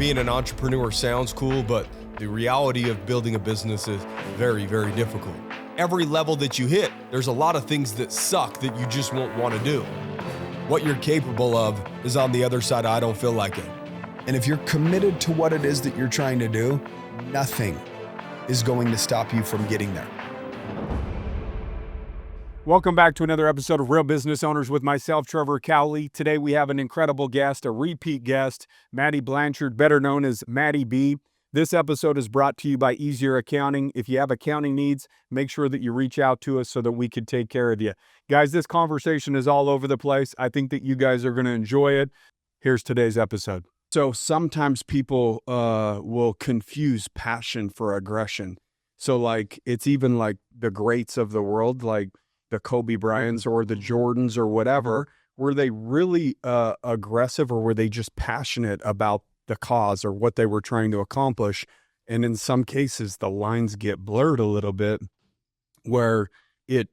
being an entrepreneur sounds cool, but the reality of building a business is very, very difficult. Every level that you hit, there's a lot of things that suck that you just won't want to do. What you're capable of is on the other side. I don't feel like it. And if you're committed to what it is that you're trying to do, nothing is going to stop you from getting there. Welcome back to another episode of Real Business Owners with myself, Trevor Cowley. Today we have an incredible guest, a repeat guest, Matt Blanchard, better known as Matty B. This episode is brought to you by Easier Accounting. If you have accounting needs, make sure that you reach out to us so that we can take care of you. Guys, this conversation is all over the place. I think that you guys are going to enjoy it. Here's today's episode. So sometimes people will confuse passion for aggression. So like, it's even like the greats of the world, like the Kobe Bryants or the Jordans or whatever, were they really aggressive, or were they just passionate about the cause or what they were trying to accomplish? And in some cases, the lines get blurred a little bit, where it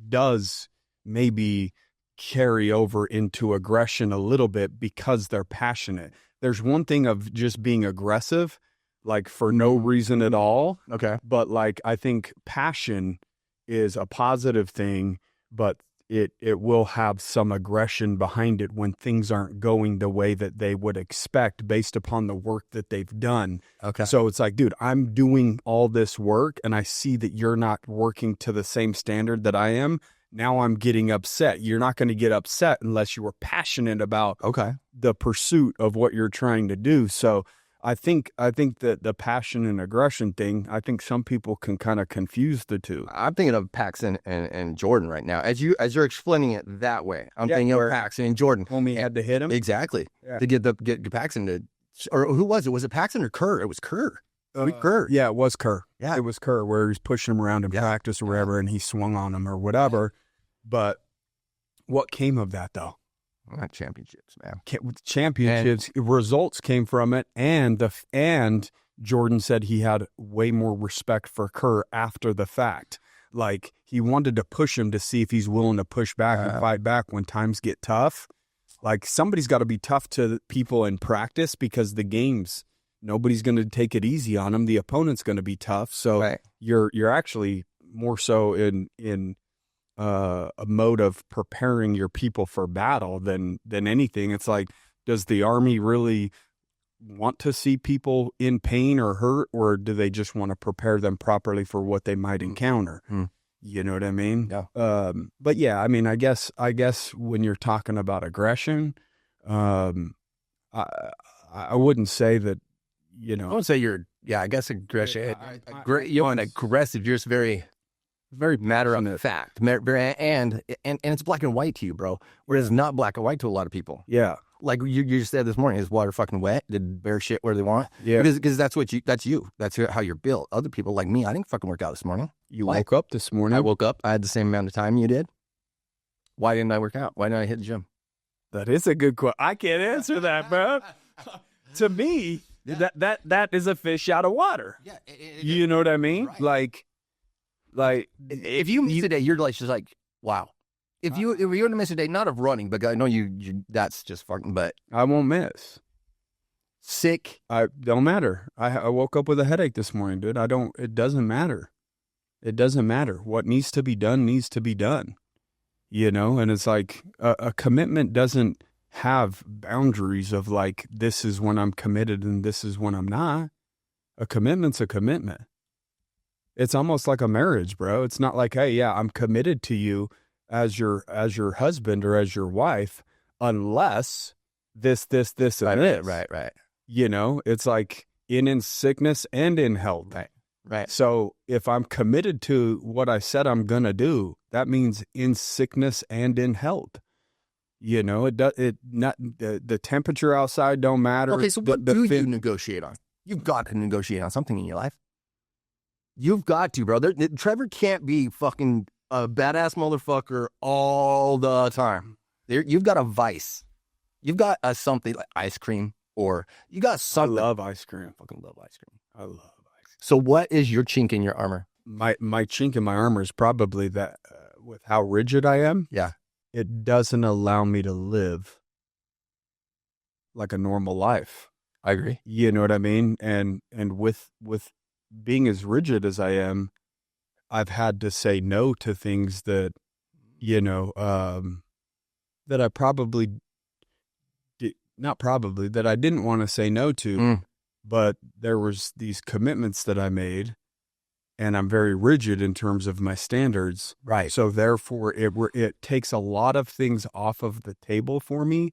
does maybe carry over into aggression a little bit because they're passionate. There's one thing of just being aggressive, like for no reason at all. Okay. But like, I think passion is a positive thing, but it will have some aggression behind it when things aren't going the way that they would expect based upon the work that they've done. Okay. So it's like, dude, I'm doing all this work and I see that you're not working to the same standard that I am. Now I'm getting upset. You're not going to get upset unless you were passionate about the pursuit of what you're trying to do. So I think that the passion and aggression thing, I think some people can kind of confuse the two. I'm thinking of Paxson and Jordan right now. As you're explaining it that way, I'm thinking of Paxson and Jordan. Homie had to hit him. Exactly. Yeah. To get Paxson to, or who was it? Was it Paxson or Kerr? It was Kerr. Kerr. Yeah, it was Kerr. Yeah. It was Kerr, where he's pushing him around in practice or wherever, and he swung on him or whatever. But what came of that, though? Not championships, man. Championships, results came from it, and Jordan said he had way more respect for Kerr after the fact. Like, he wanted to push him to see if he's willing to push back and fight back when times get tough. Like, somebody's got to be tough to people in practice, because the games, nobody's going to take it easy on them. The opponent's going to be tough. So you're actually more so in a mode of preparing your people for battle than anything. It's like, does the Army really want to see people in pain or hurt, or do they just want to prepare them properly for what they might encounter? You know what I mean? Yeah. But yeah, I mean, I guess when you're talking about aggression, I wouldn't say that, you know. I wouldn't say I guess aggression. You're aggressive. You're just very matter of fact, and it's black and white to you, bro. Whereas it's not black and white to a lot of people. Yeah, like you just said this morning, is water fucking wet? Did bear shit where they want? Yeah, because that's you. That's how you're built. Other people like me, I didn't fucking work out this morning. You woke up this morning. I woke up. I had the same amount of time you did. Why didn't I work out? Why didn't I hit the gym? That is a good question. I can't answer that, bro. To me, that is a fish out of water. Yeah, you know what I mean? Right. Like if you miss a day, you're like, just like, wow. If you were to miss a day, not of running, but I know you that's just fucking, but I won't miss. Sick. I don't matter. I woke up with a headache this morning, dude. It doesn't matter. It doesn't matter. What needs to be done needs to be done. You know, and it's like a commitment doesn't have boundaries of like, this is when I'm committed and this is when I'm not. A commitment's a commitment. It's almost like a marriage, bro. It's not like, hey, yeah, I'm committed to you as your husband or as your wife, unless this, and this. Right. You know, it's like in sickness and in health. Right. So if I'm committed to what I said I'm going to do, that means in sickness and in health. You know, the temperature outside don't matter. Okay, so what do you negotiate on? You've got to negotiate on something in your life. You've got to, bro. Trevor can't be fucking a badass motherfucker all the time. You've got a vice. You've got a something like ice cream, or you got something. I love ice cream. I fucking love ice cream. I love ice cream. So what is your chink in your armor? My chink in my armor is probably that with how rigid I am. Yeah. It doesn't allow me to live like a normal life. I agree. You know what I mean? And with being as rigid as I am, I've had to say no to things that, that I probably that I didn't want to say no to, but there was these commitments that I made, and I'm very rigid in terms of my standards. Right. So therefore it takes a lot of things off of the table for me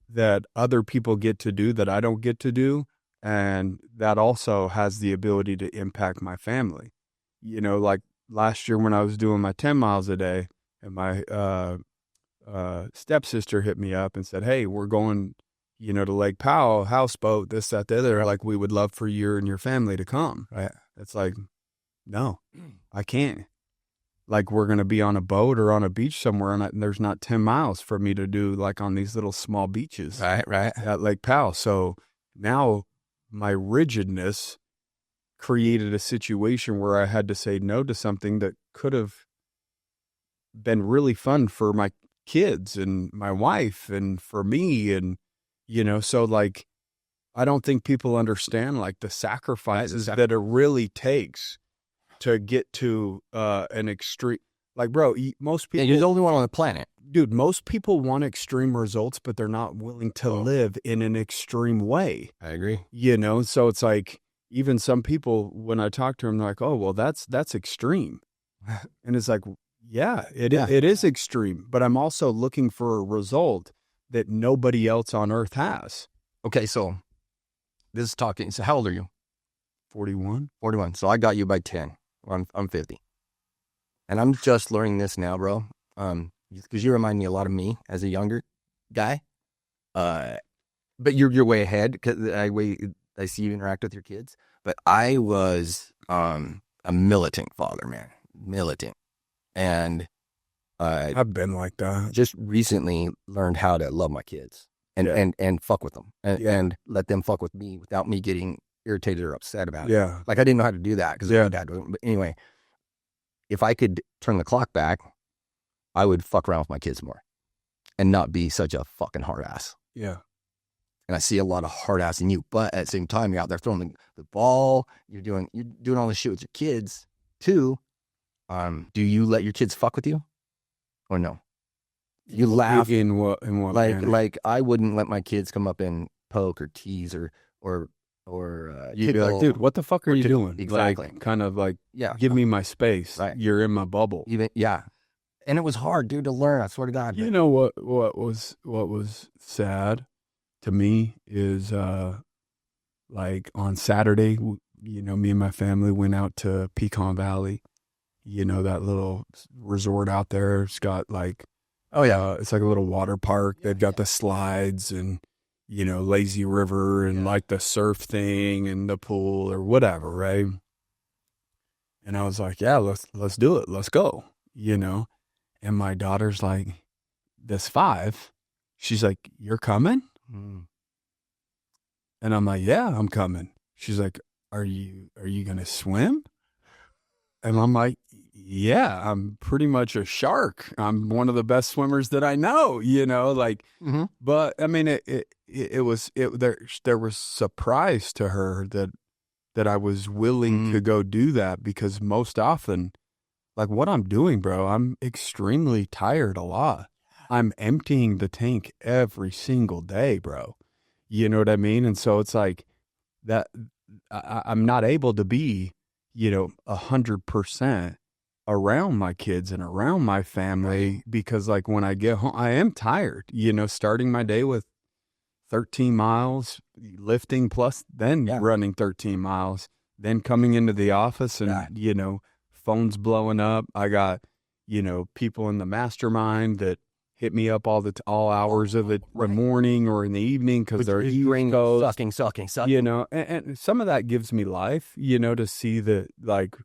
that other people get to do that I don't get to do. And that also has the ability to impact my family. Like last year when I was doing my 10 miles a day, and my stepsister hit me up and said, "Hey, we're going, to Lake Powell, houseboat, this, that, the other. Like, we would love for you and your family to come." Right. It's like, no, I can't. Like, we're going to be on a boat or on a beach somewhere, and there's not 10 miles for me to do, like, on these little small beaches. Right. At Lake Powell. So now my rigidness created a situation where I had to say no to something that could have been really fun for my kids and my wife and for me. And, so like, I don't think people understand like the sacrifices that it really takes to get to an extreme. Like, bro, most people. Yeah, you're the only one on the planet. Dude, most people want extreme results, but they're not willing to live in an extreme way. I agree. So it's like, even some people, when I talk to them, they're like, "Oh, well, that's extreme." And it's like, yeah, it is extreme, but I'm also looking for a result that nobody else on earth has. Okay, so this is talking. So how old are you? 41. 41. So I got you by 10. I'm 50. And I'm just learning this now, bro. Because you remind me a lot of me as a younger guy. But you're way ahead because I see you interact with your kids. But I was a militant father, man. Militant. And I've been like that. Just recently learned how to love my kids and fuck with them and let them fuck with me without me getting irritated or upset about it. Yeah. Like, I didn't know how to do that because my dad wasn't. But anyway, if I could turn the clock back, I would fuck around with my kids more and not be such a fucking hard ass. Yeah. And I see a lot of hard ass in you, but at the same time, you're out there throwing the ball. You're doing all this shit with your kids too. Do you let your kids fuck with you or no? You laugh in what manner? Like I wouldn't let my kids come up and poke or tease or you'd be like, "Dude, what the fuck are you doing?" Exactly. Like, kind of like, yeah, give me my space. Right. You're in my bubble. And it was hard, dude, to learn. I swear to God. You know what was sad to me is like on Saturday, me and my family went out to Pecan Valley. That little resort out there. It's got like, it's like a little water park. They've got the slides and, lazy river and like the surf thing and the pool or whatever, right? And I was like, yeah, let's do it. Let's go, And my daughter's like, this 5, she's like, "You're coming?" Mm. And I'm like, "Yeah, I'm coming." She's like, are you going to swim? And I'm like, "Yeah, I'm pretty much a shark. I'm one of the best swimmers that I know," like, Mm-hmm. but I mean, there was surprise to her that I was willing to go do that, because most often, like, what I'm doing, bro, I'm extremely tired a lot. I'm emptying the tank every single day, bro. You know what I mean? And so it's like that I'm not able to be, 100% around my kids and around my family, because like when I get home, I am tired, starting my day with 13 miles, lifting plus then running 13 miles, then coming into the office and, phones blowing up. I got, people in the mastermind that hit me up all hours of the morning or in the evening because they're sucking. And some of that gives me life, to see that, like,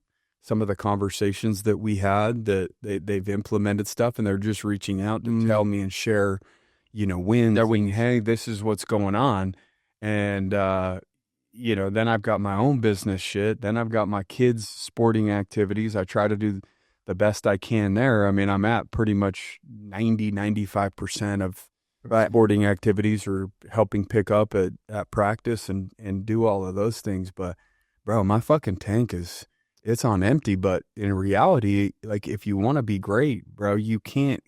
some of the conversations that we had, that they've implemented stuff and they're just reaching out to tell me and share, wins. They're winning. Hey, this is what's going on. And, then I've got my own business shit. Then I've got my kids' sporting activities. I try to do the best I can there. I mean, I'm at pretty much 95% of Right. sporting activities or helping pick up at practice and do all of those things. But bro, my fucking tank it's on empty. But in reality, like if you want to be great, bro, you can't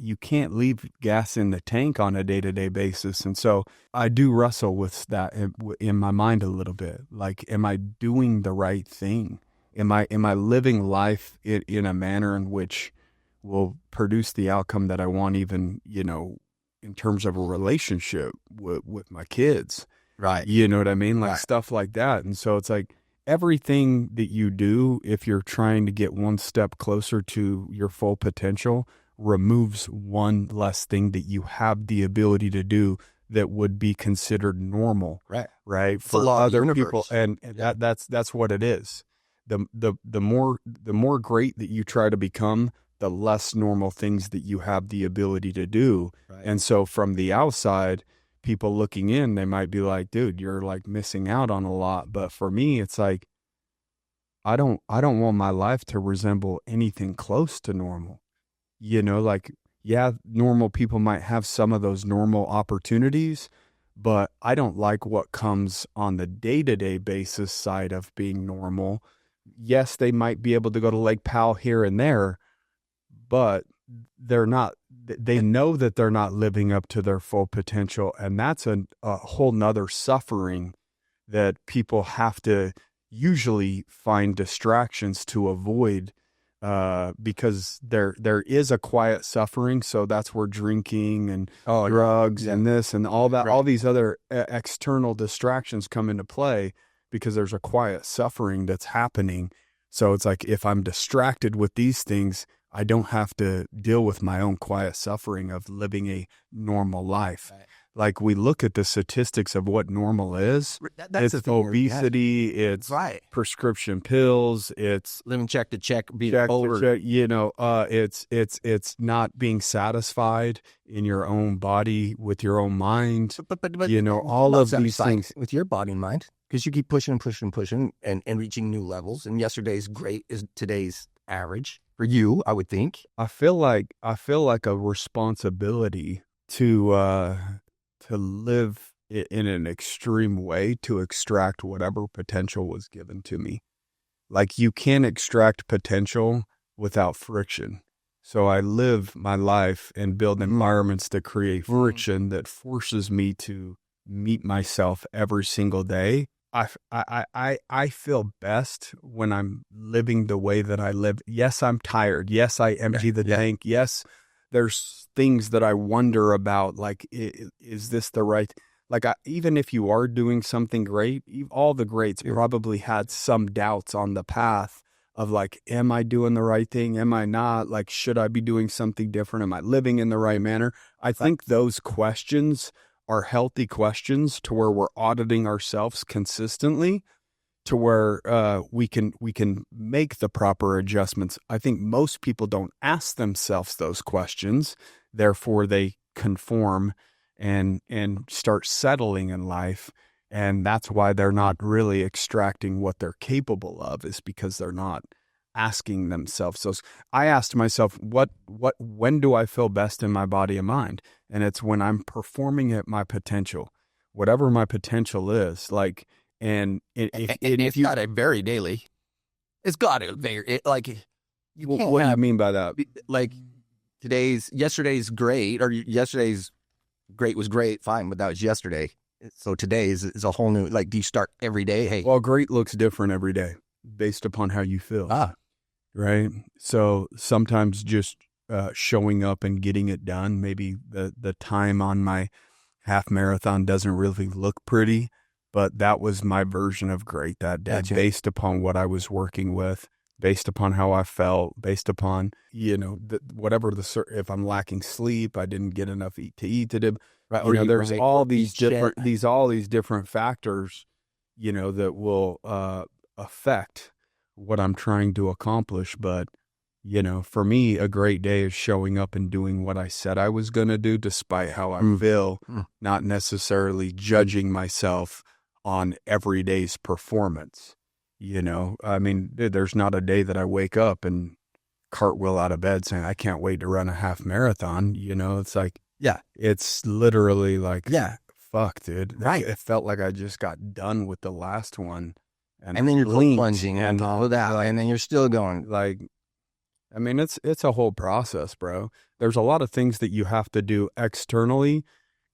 leave gas in the tank on a day-to-day basis. And so I do wrestle with that in my mind a little bit. Like, am I doing the right thing? Am I living life in a manner in which will produce the outcome that I want, even, in terms of a relationship with my kids. Right. You know what I mean? Like Right. stuff like that. And so it's like everything that you do, if you're trying to get one step closer to your full potential, removes one less thing that you have the ability to do that would be considered normal. Right. For other people. And that's what it is. The more great that you try to become, the less normal things that you have the ability to do. Right. And so from the outside, people looking in, they might be like, dude, you're like missing out on a lot. But for me, it's like, I don't want my life to resemble anything close to normal. Like, yeah, normal people might have some of those normal opportunities, but I don't like what comes on the day-to-day basis side of being normal. Yes, they might be able to go to Lake Powell here and there, but they know that they're not living up to their full potential. And that's a whole nother suffering that people have to usually find distractions to avoid, because there is a quiet suffering. So that's where drinking and drugs and this and all that, all these other external distractions come into play, because there's a quiet suffering that's happening. So it's like, if I'm distracted with these things, I don't have to deal with my own quiet suffering of living a normal life. Right. Like, we look at the statistics of what normal is. That's it's obesity, it's prescription pills, it's living check to check, being it's not being satisfied in your own body with your own mind. But all of these things with your body and mind, because you keep pushing and pushing and pushing and reaching new levels. And yesterday's great is today's average. For you, I would think. I feel like a responsibility to live in an extreme way, to extract whatever potential was given to me. Like, you can't extract potential without friction. So I live my life and build environments that create friction that forces me to meet myself every single day. I feel best when I'm living the way that I live. Yes, I'm tired. Yes, I empty the tank. Yes, there's things that I wonder about, like, is this the right, like, even if you are doing something great, all the greats probably had some doubts on the path of, like, am I doing the right thing? Am I not? Like, should I be doing something different? Am I living in the right manner? I think those questions are healthy questions, to where we're auditing ourselves consistently, to where we can make the proper adjustments. I think most people don't ask themselves those questions, therefore they conform and start settling in life, and that's why they're not really extracting what they're capable of, is because they're not asking themselves. So I asked myself, when do I feel best in my body and mind? And it's when I'm performing at my potential, whatever my potential is. Like, if you got to vary daily, it's got to vary. What do you mean by that? Like, yesterday's great, or yesterday's great was great, fine, but that was yesterday. So today is a whole new, like, do you start every day? Hey, well, great looks different every day based upon how you feel. Right. So sometimes just showing up and getting it done. Maybe the time on my half marathon doesn't really look pretty, but that was my version of great that day, based upon what I was working with, based upon how I felt, based upon, if I'm lacking sleep, I didn't get enough to eat today. Right. Or there's all these different factors, that will affect what I'm trying to accomplish. But, for me, a great day is showing up and doing what I said I was going to do, despite how I feel, not necessarily judging myself on every day's performance. I mean, there's not a day that I wake up and cartwheel out of bed saying, I can't wait to run a half marathon. It's like, Yeah. It's literally like, Yeah. fuck, dude. Right. It felt like I just got done with the last one. And then you're blinked, plunging and all of that. And then you're still going. like, I mean, it's a whole process, bro. There's a lot of things that you have to do externally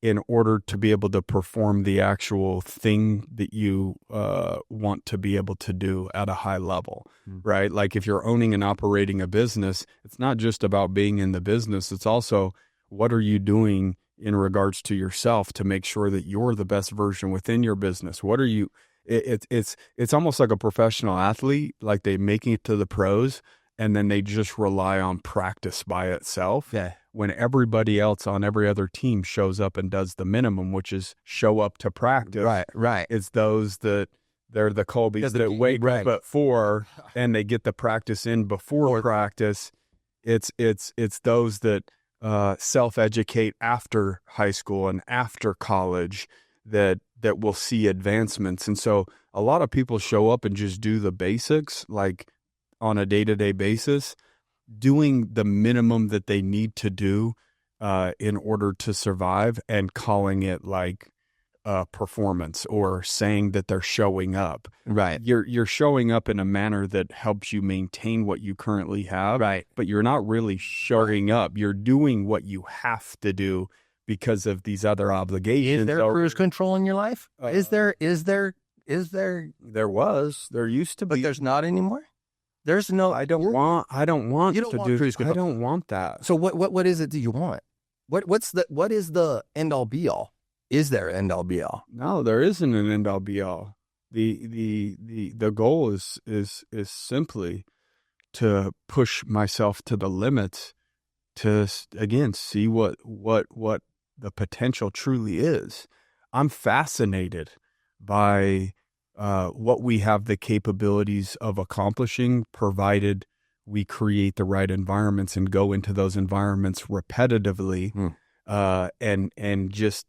in order to be able to perform the actual thing that you want to be able to do at a high level, right? Like if you're owning and operating a business, it's not just about being in the business. It's also what are you doing in regards to yourself to make sure that you're the best version within your business? What are you? It's almost like a professional athlete, like they make it to the pros, and then they just rely on practice by itself. Yeah. When everybody else on every other team shows up and does the minimum, which is show up to practice. Right. It's those that they're the Colbys that wake up at 4 and they get the practice in before practice. It's those that self-educate after high school and after college that will see advancements. And so a lot of people show up and just do the basics, like on a day-to-day basis, doing the minimum that they need to do in order to survive, and calling it like performance or saying that they're showing up. Right. You're showing up in a manner that helps you maintain what you currently have. Right. But you're not really showing up. You're doing what you have to do because of these other obligations. Is there cruise control in your life? Is there? There used to be. But there's not anymore? There's no. I don't want You don't to want do. cruise control. I don't want that. So what is it that you want? What is the end all be all? Is there an end all be all? No, there isn't an end all be all. The goal is simply to push myself to the limits, to again see what the potential truly is. I'm fascinated by what we have the capabilities of accomplishing, provided we create the right environments and go into those environments repetitively, and just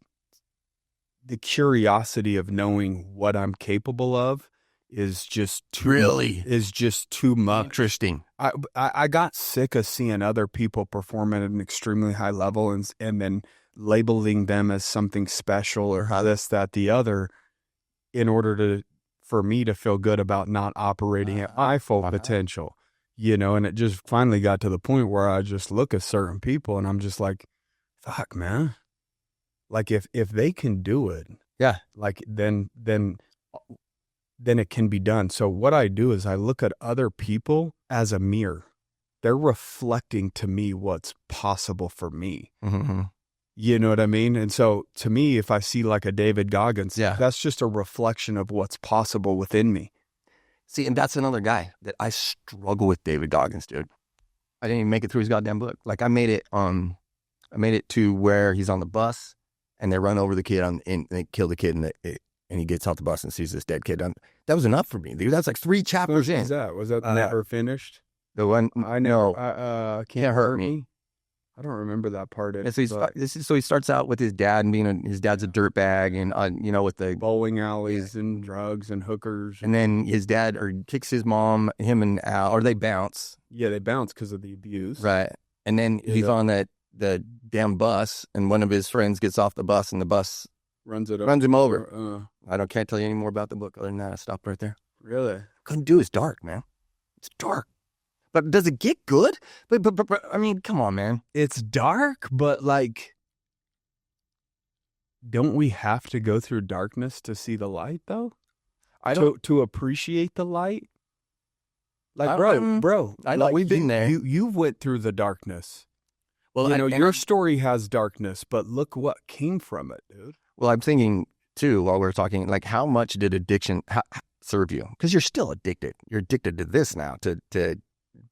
the curiosity of knowing what I'm capable of is just too much. Interesting. I got sick of seeing other people perform at an extremely high level and then labeling them as something special or this, that, the other, in order for me to feel good about not operating at my full potential, and it just finally got to the point where I just look at certain people and I'm just like, fuck, man. Like if they can do it, yeah, like then it can be done. So what I do is I look at other people as a mirror. They're reflecting to me what's possible for me. Mm-hmm. You know what I mean? And so to me, if I see like a David Goggins, that's just a reflection of what's possible within me. See, and that's another guy that I struggle with, David Goggins, dude. I didn't even make it through his goddamn book. Like I made it to where he's on the bus and they run over the kid and they kill the kid and he gets off the bus and sees this dead kid. That was enough for me, dude. That's like 3 chapters in. Was that never finished? The one I know. Can't hurt me. I don't remember that part. So he starts out with his dad and his dad's a dirtbag and with the bowling alleys and drugs and hookers. And then his dad kicks his mom, him and Al, or they bounce. Yeah, they bounce because of the abuse. Right. And then he's on the damn bus, and one of his friends gets off the bus, and the bus runs him over. Can't tell you any more about the book other than that. I stopped right there. Really? Couldn't do. It's dark, man. It's dark. But does it get good? But I mean, come on, man. It's dark, but like, don't we have to go through darkness to see the light, though? To appreciate the light. Like, bro. I know we've been there. You went through the darkness. Well, your story has darkness, but look what came from it, dude. Well, I'm thinking too, while we're talking, like, how much did addiction serve you? Because you're still addicted. You're addicted to this now, to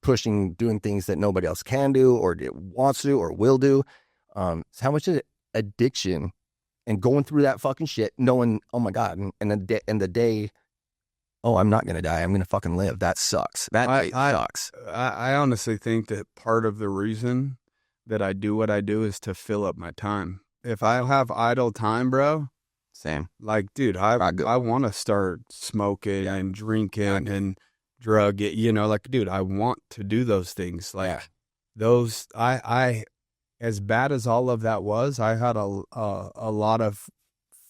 pushing, doing things that nobody else can do or wants to or will do. So how much is addiction and going through that fucking shit, knowing, oh my God, and the day, oh, I'm not going to die. I'm going to fucking live. That sucks. That sucks. I honestly think that part of the reason that I do what I do is to fill up my time. If I have idle time, bro, same. Like, dude, I want to start smoking and drinking and drug it, like, dude, I want to do those things. Like those, I as bad as all of that was, I had a lot of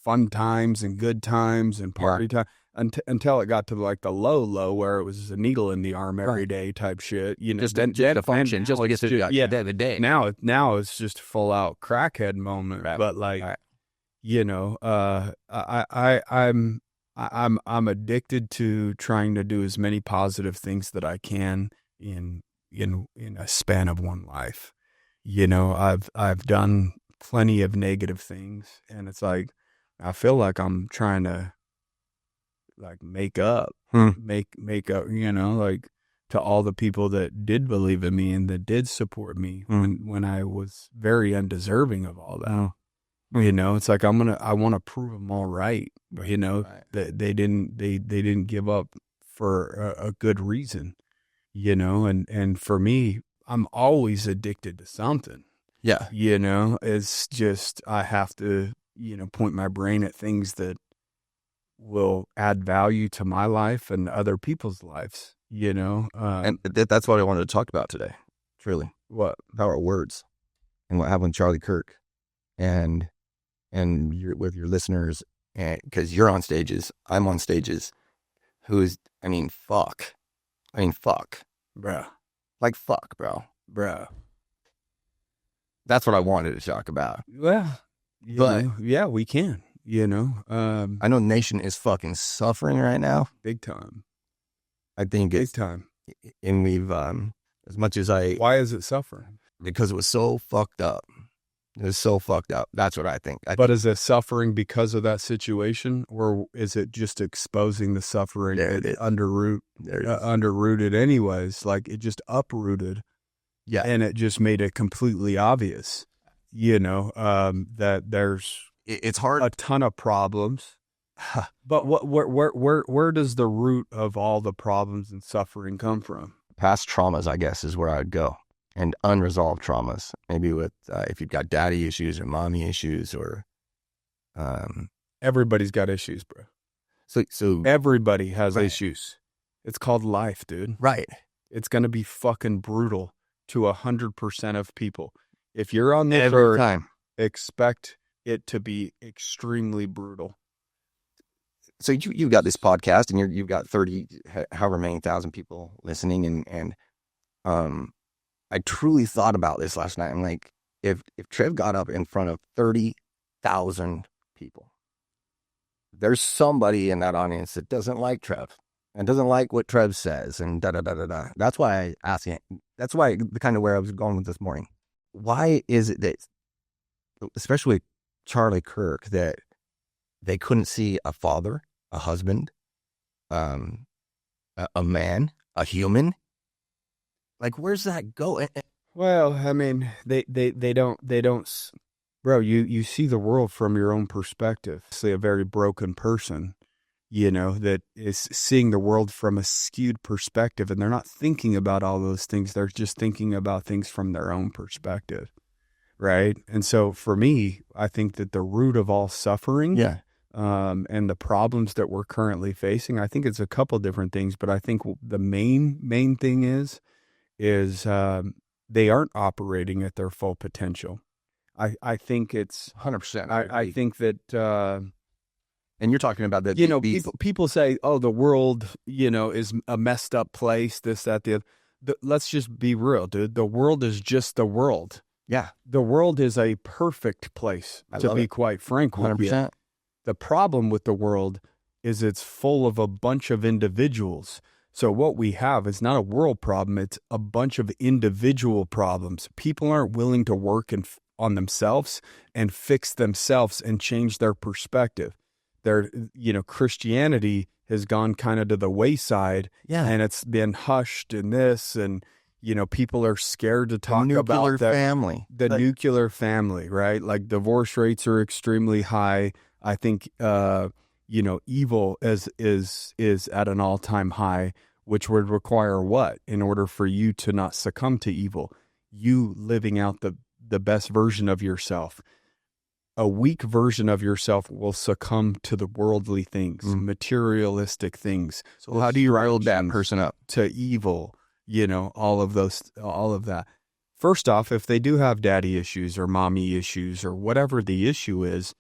fun times and good times and party time until it got to like the low where it was a needle in the arm every day type shit. You know, just a function, just like it's the day. Now it's just a full out crackhead moment. Right. But like, you know, I'm addicted to trying to do as many positive things that I can in a span of one life. You know, I've done plenty of negative things, and it's like I feel like I'm trying to like make up, you know, like to all the people that did believe in me and that did support me when I was very undeserving of all that. You know, it's like I want to prove them all right. You know, that they didn't give up for a good reason. You know, and for me, I'm always addicted to something. Yeah. You know, it's just, I have to, you know, point my brain at things that will add value to my life and other people's lives, you know. And that's what I wanted to talk about today, truly. What? Power of words and what happened with Charlie Kirk and you're with your listeners, and because you're on stages, I'm on stages, fuck. Bruh. Like, fuck, bro. Bruh. That's what I wanted to talk about. Well, yeah, we can, you know. I know the nation is fucking suffering right now. Big time. I think Big time. And we've, as much as why is it suffering? Because it was so fucked up. It was so fucked up. That's what I think. But is it suffering because of that situation, or is it just exposing the suffering? There it is. Underrooted anyways, like it just uprooted. Yeah. And it just made it completely obvious, you know, that it's hard. A ton of problems. But where does the root of all the problems and suffering come from? Past traumas, I guess, is where I would go. And unresolved traumas, maybe with if you've got daddy issues or mommy issues, or everybody's got issues, bro. So everybody has issues. It's called life, dude. Right. It's gonna be fucking brutal to 100% of people. If you're on this every earth, time, expect it to be extremely brutal. So you've got this podcast, and you've got 30, however many thousand people listening, and I truly thought about this last night. I'm like, if Trev got up in front of 30,000 people, there's somebody in that audience that doesn't like Trev and doesn't like what Trev says and da-da-da-da-da. That's why I asked you. That's why the kind of where I was going with this morning. Why is it that, especially Charlie Kirk, that they couldn't see a father, a husband, a man, a human? Like, where's that go? Well, I mean, they don't, bro, you see the world from your own perspective. It's a very broken person, you know, that is seeing the world from a skewed perspective, and they're not thinking about all those things. They're just thinking about things from their own perspective. Right. And so for me, I think that the root of all suffering, and the problems that we're currently facing, I think it's a couple different things, but I think the main thing is they aren't operating at their full potential. I think it's 100%. I think that, and you're talking about that, you know, people say, oh, the world, you know, is a messed up place, this, that, the other. Let's just be real, dude. The world is just the world. Yeah. The world is a perfect place, to be quite frank with 100%. you. The problem with the world is it's full of a bunch of individuals. So what we have is not a world problem. It's a bunch of individual problems. People aren't willing to work on themselves and fix themselves and change their perspective. Christianity has gone kind of to the wayside, and it's been hushed in this, and, you know, people are scared to talk about the nuclear family, right? Like, divorce rates are extremely high. I think, evil is at an all-time high, which would require what in order for you to not succumb to evil? You living out the best version of yourself. A weak version of yourself will succumb to the worldly things, materialistic things. So how do you rile that person up? To evil, you know, all of that. first off, if they do have daddy issues or mommy issues or whatever the issue is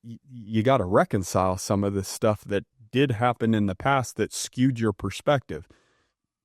you got to reconcile some of the stuff that did happen in the past that skewed your perspective,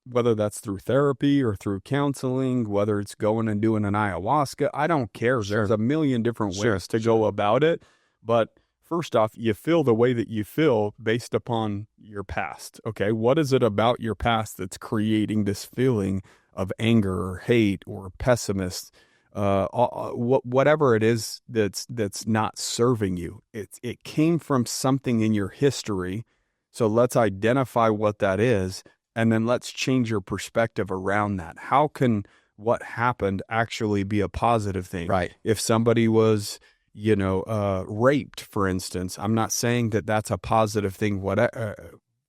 whether that's through therapy or through counseling, whether it's going and doing an ayahuasca. I don't care. Sure. There's a million different ways Sure. to go about it. But first off, you feel the way that you feel based upon your past. Okay. What is it about your past that's creating this feeling of anger or hate or pessimist? Whatever it is that's not serving you. It came from something in your history. So let's identify what that is. And then let's change your perspective around that. How can what happened actually be a positive thing? Right. If somebody was, raped, for instance, I'm not saying that that's a positive thing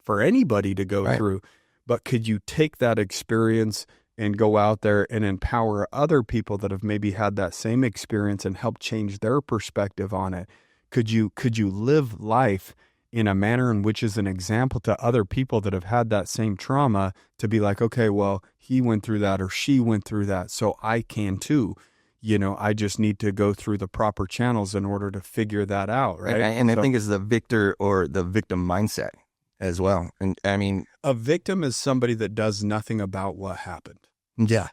for anybody to go through, but could you take that experience and go out there and empower other people that have maybe had that same experience and help change their perspective on it? Could you live life in a manner in which is an example to other people that have had that same trauma to be like, okay, well, he went through that or she went through that, so I can too. I just need to go through the proper channels in order to figure that out, right? And I think it's the victor or the victim mindset as well. And I mean, a victim is somebody that does nothing about what happened. yeah,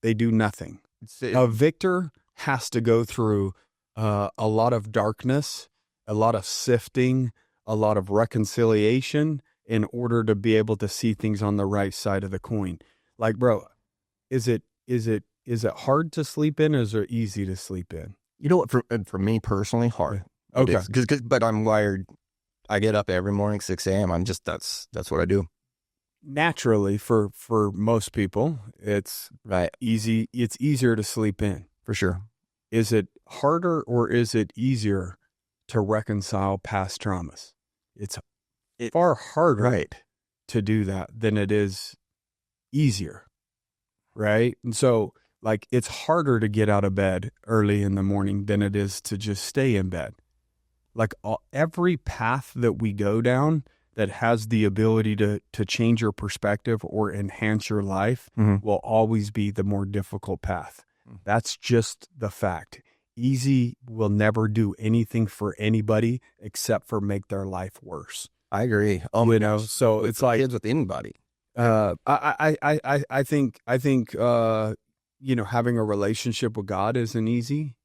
They do nothing. A victor has to go through a lot of darkness, a lot of sifting, a lot of reconciliation in order to be able to see things on the right side of the coin. Like, bro, is it hard to sleep in or is it easy to sleep in? you know what? For me personally, hard. Okay. But I'm wired. I get up every morning 6 a.m. That's what I do. Naturally, for most people, it's Right. easy. It's easier to sleep in. For sure. Is it harder or is it easier to reconcile past traumas? It's far harder Right. to do that than it is easier, right? And so, like, it's harder to get out of bed early in the morning than it is to just stay in bed. Like, every path that we go down that has the ability to change your perspective or enhance your life will always be the more difficult path. That's just the fact. Easy will never do anything for anybody except for make their life worse. I agree. So it's like kids with anybody. I think having a relationship with God isn't easy.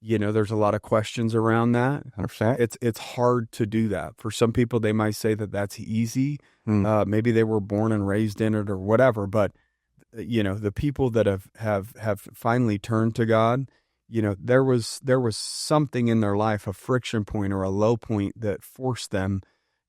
There's a lot of questions around that. 100%. It's hard to do that. For some people, they might say that that's easy. Maybe they were born and raised in it or whatever. But the people that have finally turned to God, there was something in their life, a friction point or a low point that forced them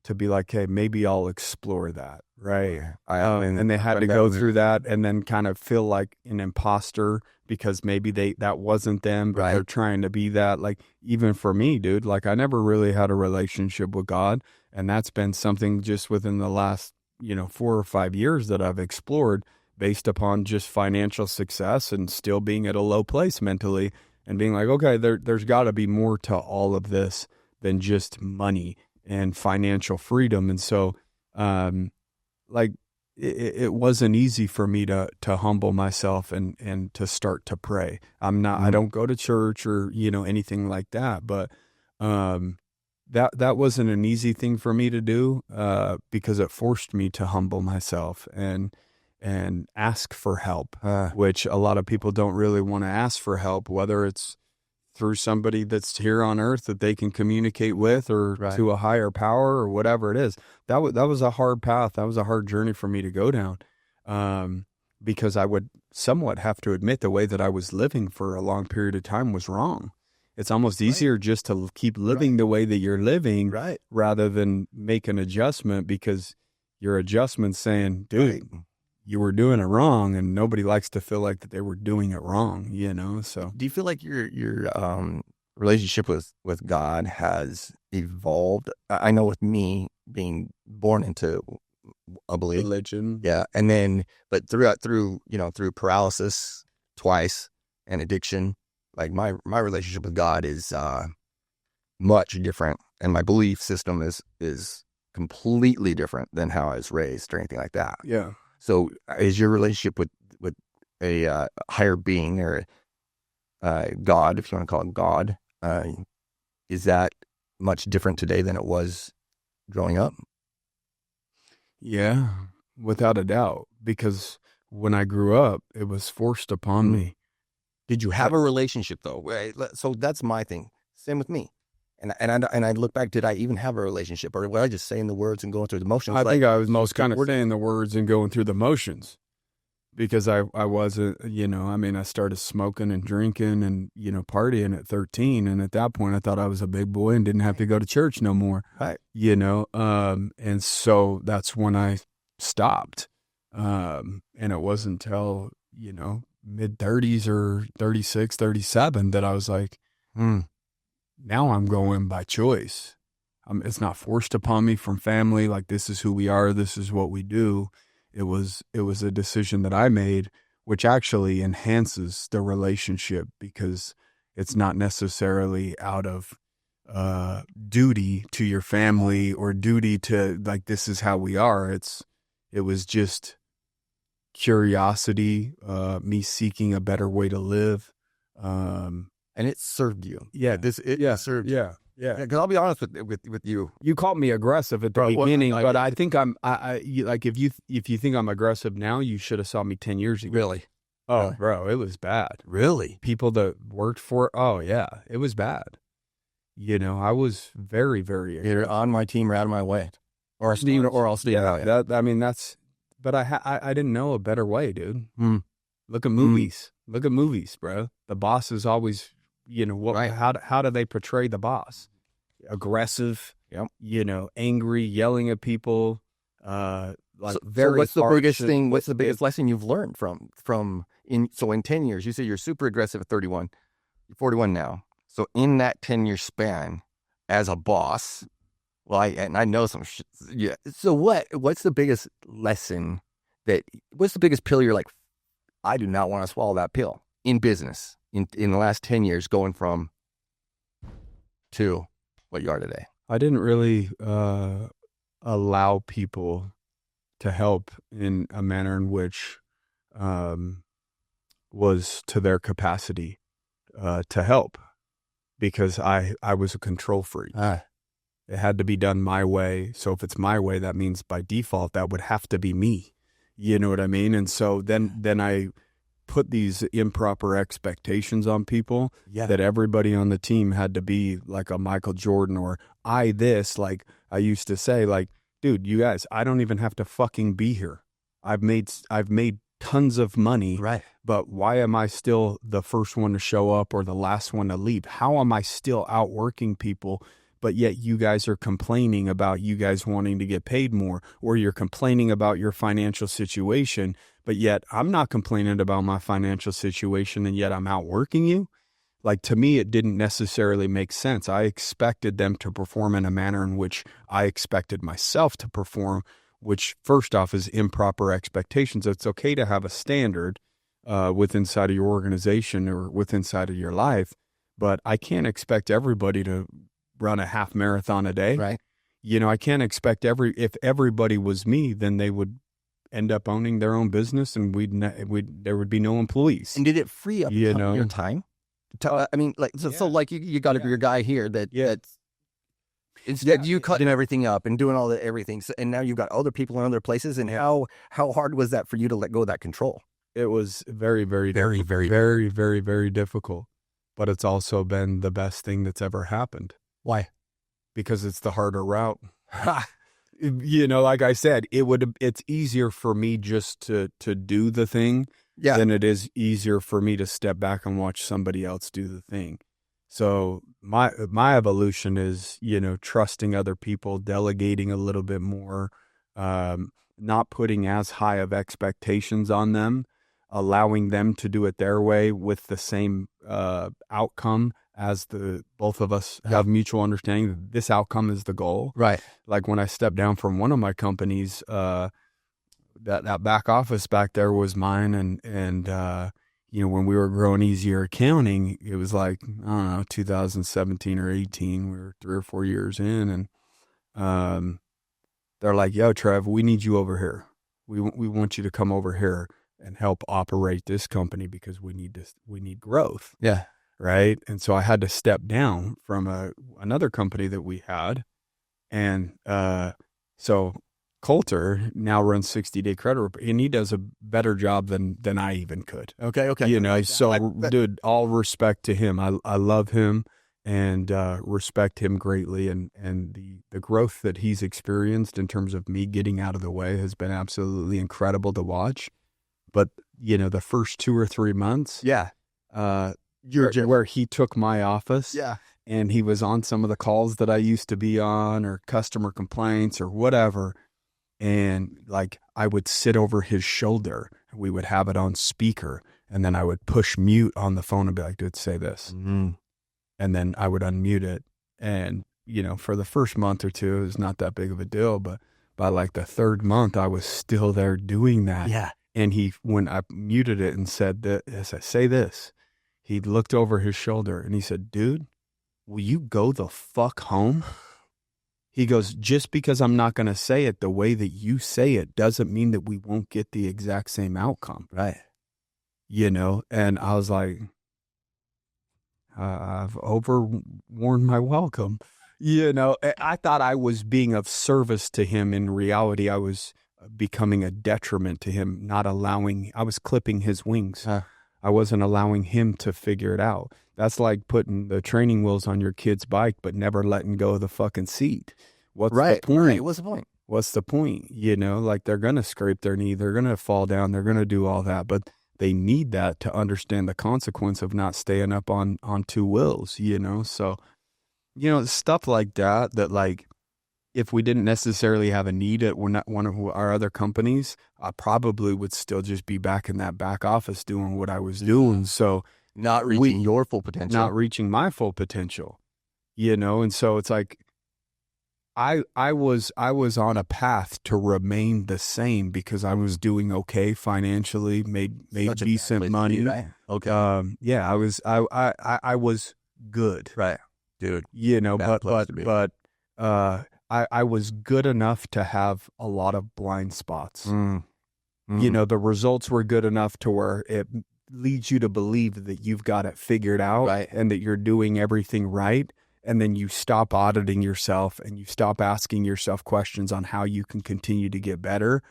to be like, hey, maybe I'll explore that, right? And they had to go through that and then kind of feel like an imposter because maybe that wasn't them, but they're trying to be that. Like, even for me, dude, like, I never really had a relationship with God, and that's been something just within the last 4 or 5 years that I've explored based upon just financial success and still being at a low place mentally and being like, okay, there's got to be more to all of this than just money and financial freedom. And so, it wasn't easy for me to humble myself and to start to pray. I don't go to church or, anything like that, but, that wasn't an easy thing for me to do, because it forced me to humble myself and ask for help, which a lot of people don't really want to ask for help, whether it's through somebody that's here on earth that they can communicate with or to a higher power or whatever it is. That was a hard path. That was a hard journey for me to go down, because I would somewhat have to admit the way that I was living for a long period of time was wrong. It's almost easier just to keep living the way that you're living rather than make an adjustment, because your adjustment's saying, dude, you were doing it wrong, and nobody likes to feel like that they were doing it wrong, so. Do you feel like your relationship with God has evolved? I know with me being born into a belief, Religion. yeah, and then but through paralysis twice and addiction, like my relationship with God is much different, and my belief system is completely different than how I was raised or anything like that. Yeah. So is your relationship with a higher being or God, if you want to call it God, is that much different today than it was growing up? Yeah, without a doubt. Because when I grew up, it was forced upon me. Did you have a relationship though? So that's my thing. Same with me. And I look back, did I even have a relationship, or was I just saying the words and going through the motions? I think I was most kind of saying the words and going through the motions, because I wasn't, I started smoking and drinking and, partying at 13. And at that point I thought I was a big boy and didn't have to go to church no more, Right. And so that's when I stopped. And it wasn't until, mid 30s or 36, 37 that I was like, now I'm going by choice. It's not forced upon me from family. Like, this is who we are. This is what we do. It was a decision that I made, which actually enhances the relationship, because it's not necessarily out of duty to your family or duty to, like, this is how we are. It was just curiosity, me seeking a better way to live. And it served you. Yeah. It served you. Yeah. Because I'll be honest with you. You called me aggressive at the beginning, but I think if you think I'm aggressive now, you should have saw me 10 years ago. Really? Oh, Really? bro, it was bad. Really? People that worked for, oh yeah, it was bad. I was very, very aggressive. Either on my team or out of my way, or I'll stay out. But I didn't know a better way, dude. Look at movies. Look at movies, bro. The boss is always, Right. How do they portray the boss? Aggressive, Yep. Angry, yelling at people, So very what's the harsh. biggest thing? What's the biggest lesson you've learned in 10 years? You say you're super aggressive at 31. You're 41 now. So in that 10-year span, as a boss, I know some shit. Yeah. So what's the biggest lesson what's the biggest pill you're like, I do not want to swallow that pill in business in the last 10 years, going from to what you are today? I didn't really allow people to help in a manner in which was to their capacity to help, because I was a control freak. It had to be done my way. So if it's my way, that means by default that would have to be me. You know what I mean? And so then I put these improper expectations on people that everybody on the team had to be like a Michael Jordan or like I used to say, like, dude, you guys, I don't even have to fucking be here. I've made tons of money, Right. but why am I still the first one to show up or the last one to leave? How am I still outworking people? But yet you guys are complaining about you guys wanting to get paid more, or you're complaining about your financial situation, but yet I'm not complaining about my financial situation, and yet I'm outworking you. Like, to me, it didn't necessarily make sense. I expected them to perform in a manner in which I expected myself to perform, which first off is improper expectations. It's okay to have a standard within inside of your organization or within inside of your life, but I can't expect everybody to run a half marathon a day. Right. I can't expect if everybody was me, then they would end up owning their own business, and there would be no employees. And did it free up your time? So like you got your guy here that's instead you cutting everything up and doing everything. So, and now you've got other people in other places. And how hard was that for you to let go of that control? It was very, very, Very, very, very, very, very difficult. But it's also been the best thing that's ever happened. Why? Because it's the harder route. Like I said, it's easier for me just to do the thing than it is easier for me to step back and watch somebody else do the thing. So my evolution is, trusting other people, delegating a little bit more, not putting as high of expectations on them, allowing them to do it their way with the same outcome as both of us have mutual understanding that this outcome is the goal. Right. Like when I stepped down from one of my companies, that back office back there was mine. And when we were growing Easier Accounting, it was like, I don't know, 2017 or 18, we were 3 or 4 years in. And they're like, yo, Trev, we need you over here. We want you to come over here. and help operate this company because we need growth. Yeah. Right. And so I had to step down from another company that we had. And so Coulter now runs 60-day credit report, and he does a better job than I even could. Okay. Dude, all respect to him. I love him and respect him greatly. And the growth that he's experienced in terms of me getting out of the way has been absolutely incredible to watch. But, the first 2 or 3 months, where he took my office, and he was on some of the calls that I used to be on, or customer complaints or whatever. And like, I would sit over his shoulder, we would have it on speaker, and then I would push mute on the phone and be like, dude, say this. Mm-hmm. And then I would unmute it. And, for the first month or two, it was not that big of a deal, but by like the third month, I was still there doing that. Yeah. And when I muted it and said that, as I say this, he looked over his shoulder and he said, dude, will you go the fuck home? He goes, just because I'm not going to say it the way that you say it doesn't mean that we won't get the exact same outcome. Right. And I was like, I've overworn my welcome. I thought I was being of service to him. In reality, I was becoming a detriment to him, I was clipping his wings. I wasn't allowing him to figure it out. That's like putting the training wheels on your kid's bike, but never letting go of the fucking seat. What's the point? Right. What's the point? What's the point? Like, they're going to scrape their knee. They're going to fall down. They're going to do all that. But they need that to understand the consequence of not staying up on two wheels, So, stuff like that like, if we didn't necessarily have a need at one of our other companies, I probably would still just be back in that back office doing what I was doing. So not reaching your full potential, not reaching my full potential, And so it's like, I was on a path to remain the same because I was doing okay financially, made decent money. Right? Okay. I was good. Right. Dude. But I was good enough to have a lot of blind spots. Mm-hmm. The results were good enough to where it leads you to believe that you've got it figured out, right, and that you're doing everything right. And then you stop auditing yourself and you stop asking yourself questions on how you can continue to get better.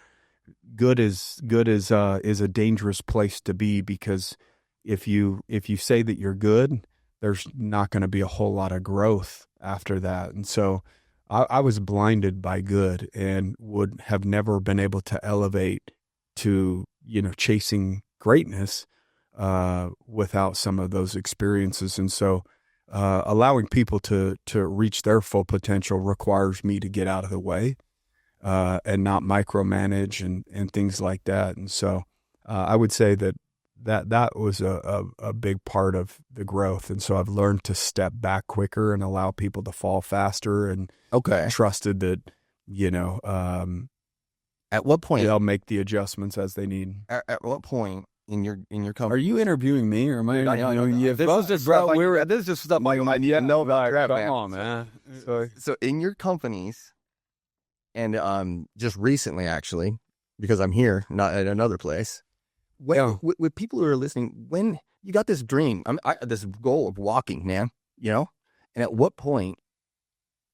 Good is a dangerous place to be, because if you say that you're good, there's not going to be a whole lot of growth after that. And so I was blinded by good and would have never been able to elevate to, chasing greatness without some of those experiences. And so allowing people to reach their full potential requires me to get out of the way and not micromanage and things like that. And so I would say that was a big part of the growth. And so I've learned to step back quicker and allow people to fall faster, and trusted that, at what point they'll make the adjustments as they need. At what point in your company? Are you interviewing me, or am I? This is just stuff you might know about. Come on, man. So in your companies, and just recently, actually, because I'm here, not at another place. With people who are listening, when you got this dream, this goal of walking, man, and at what point,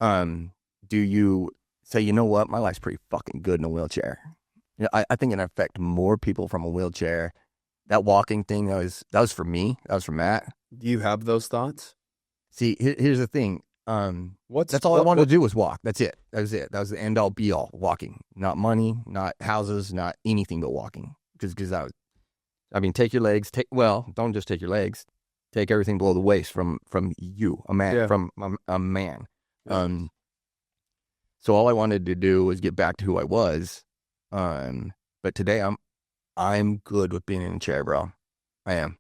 do you say, you know what, my life's pretty fucking good in a wheelchair? I think it affect more people from a wheelchair. That walking thing, that was for me. That was for Matt. Do you have those thoughts? See, here's the thing. That's all I wanted to do was walk. That's it. That was it. That was the end all be all. Walking, not money, not houses, not anything but walking. Because take your legs. Don't just take your legs. Take everything below the waist from you, a man, from a man. So all I wanted to do was get back to who I was. But today I'm good with being in a chair, bro. I am.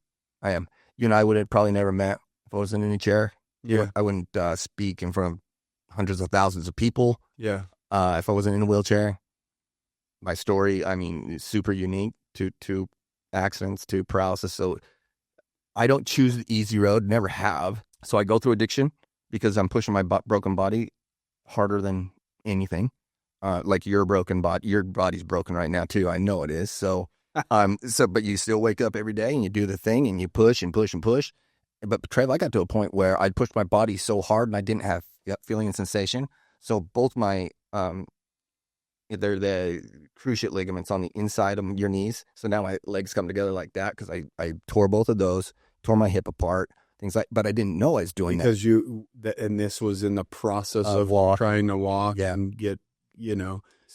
You and I would have probably never met if I wasn't in a chair. Yeah. I wouldn't speak in front of hundreds of thousands of people. Yeah. If I wasn't in a wheelchair. My story, is super unique to accidents, to paralysis. So I don't choose the easy road, never have. So I go through addiction because I'm pushing my broken body harder than anything. Like your broken body, your body's broken right now too. I know it is. So But you still wake up every day and you do the thing and you push and push and push. But Trev, I got to a point where I'd pushed my body so hard and I didn't have feeling and sensation. So both my, they're the cruciate ligaments on the inside of your knees. So now my legs come together like that because I tore both of those, tore my hip apart, things like, but I didn't know I was doing because and this was in the process of trying to walk and get,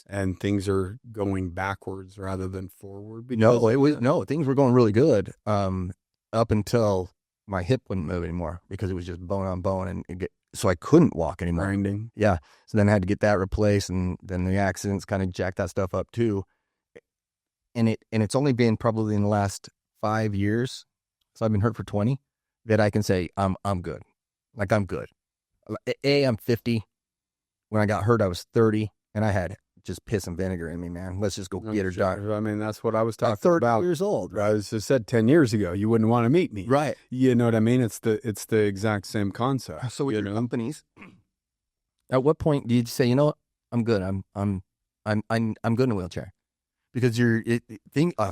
and things are going backwards rather than forward. Things were going really good up until my hip wouldn't move anymore because it was just bone on bone so I couldn't walk anymore. Grinding. Yeah. So then I had to get that replaced, and then the accidents kind of jacked that stuff up too. And it's only been probably in the last 5 years, so I've been hurt for 20, that I can say I'm good. Like I'm good. I'm 50. When I got hurt, I was 30, and I had just piss and vinegar in me, man. Let's just go get her done. I mean, that's what I was talking 30 about. 30 years old. I was just said 10 years ago, you wouldn't want to meet me. Right. You know what I mean? It's the exact same concept. So with your companies, at what point do you say, you know what, I'm good. I'm good in a wheelchair? Because a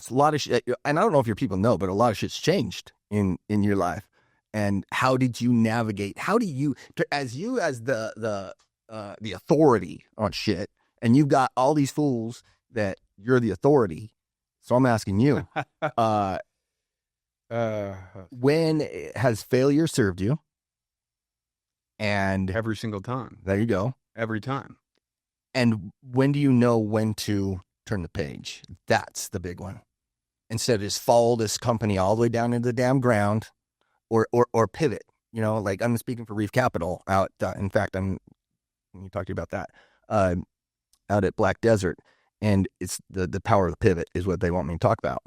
lot of shit, and I don't know if your people know, but a lot of shit's changed in your life. And how did you navigate? How do you, as the authority on shit, and you've got all these fools that you're the authority. So I'm asking you, when has failure served you? And every single time. There you go. Every time. And when do you know when to turn the page? That's the big one. Instead of just follow this company all the way down into the damn ground, or pivot. Like I'm speaking for Reef Capital out. In fact, let me talk to you about that. Out at Black Desert, and it's the power of the pivot is what they want me to talk about.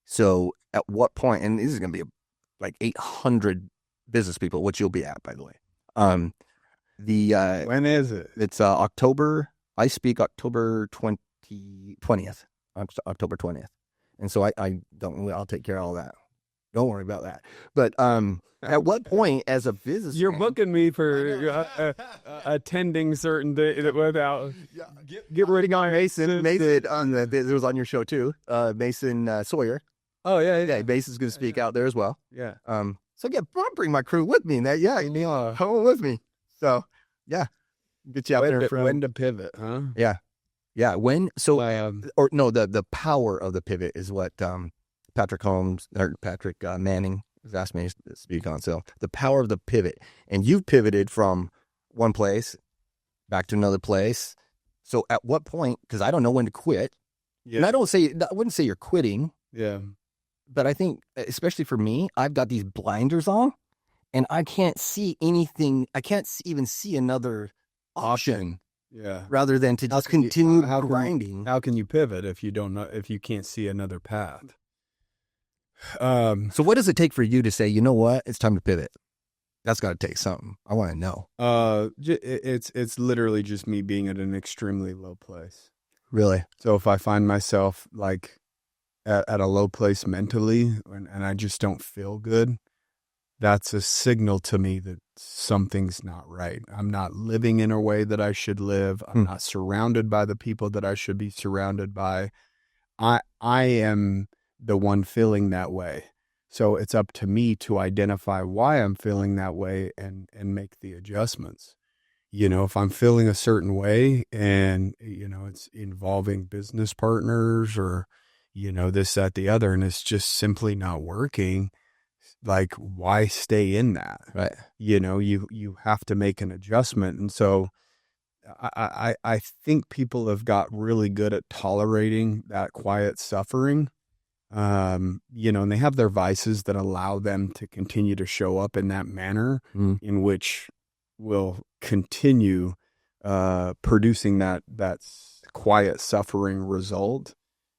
So at what point, and this is going to be like 800 business people, which you'll be at, by the way. When is it? It's October. I speak October 20th. October 20th. And so I'll take care of all that. Don't worry about that. But at what point, as a business, you're booking me for attending certain days without get ready, guy. Mason, it was on your show too. Mason Sawyer. Oh yeah. Mason's going to speak out there as well. Yeah. So I'll bring my crew with me. Come with me. So get you out there. When to pivot, huh? Yeah. When? So the power of the pivot is what Patrick Manning has asked me to speak on. So the power of the pivot, and you've pivoted from one place back to another place. So at what point, because I don't know when to quit, and I wouldn't say you're quitting. Yeah. But I think, especially for me, I've got these blinders on and I can't see anything. I can't even see another option. Yeah. Rather than to just continue grinding. How can you pivot if you don't know, if you can't see another path? So what does it take for you to say, you know what, it's time to pivot? That's got to take something. I want to know. It's literally just me being at an extremely low place. Really? So if I find myself like at a low place mentally and I just don't feel good, that's a signal to me that something's not right. I'm not living in a way that I should live. I'm not surrounded by the people that I should be surrounded by. I am the one feeling that way. So it's up to me to identify why I'm feeling that way and make the adjustments. If I'm feeling a certain way and, it's involving business partners or, this, that, the other, and it's just simply not working, like, why stay in that? Right. You have to make an adjustment. And so I think people have got really good at tolerating that quiet suffering. And they have their vices that allow them to continue to show up in that manner in which will continue producing that quiet suffering result.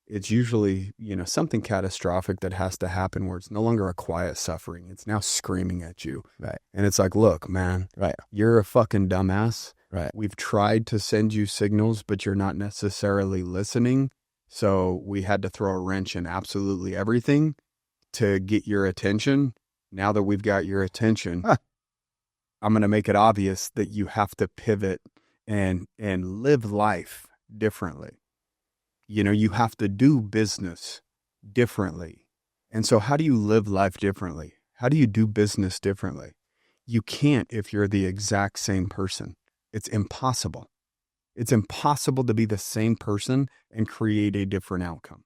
It's usually, something catastrophic that has to happen where it's no longer a quiet suffering. It's now screaming at you. Right. And it's like, look, man, right, you're a fucking dumbass. Right. We've tried to send you signals, but you're not necessarily listening. So we had to throw a wrench in absolutely everything to get your attention. Now that we've got your attention, I'm going to make it obvious that you have to pivot and live life differently. You have to do business differently. And so how do you live life differently? How do you do business differently? You can't if you're the exact same person. It's impossible. It's impossible to be the same person and create a different outcome.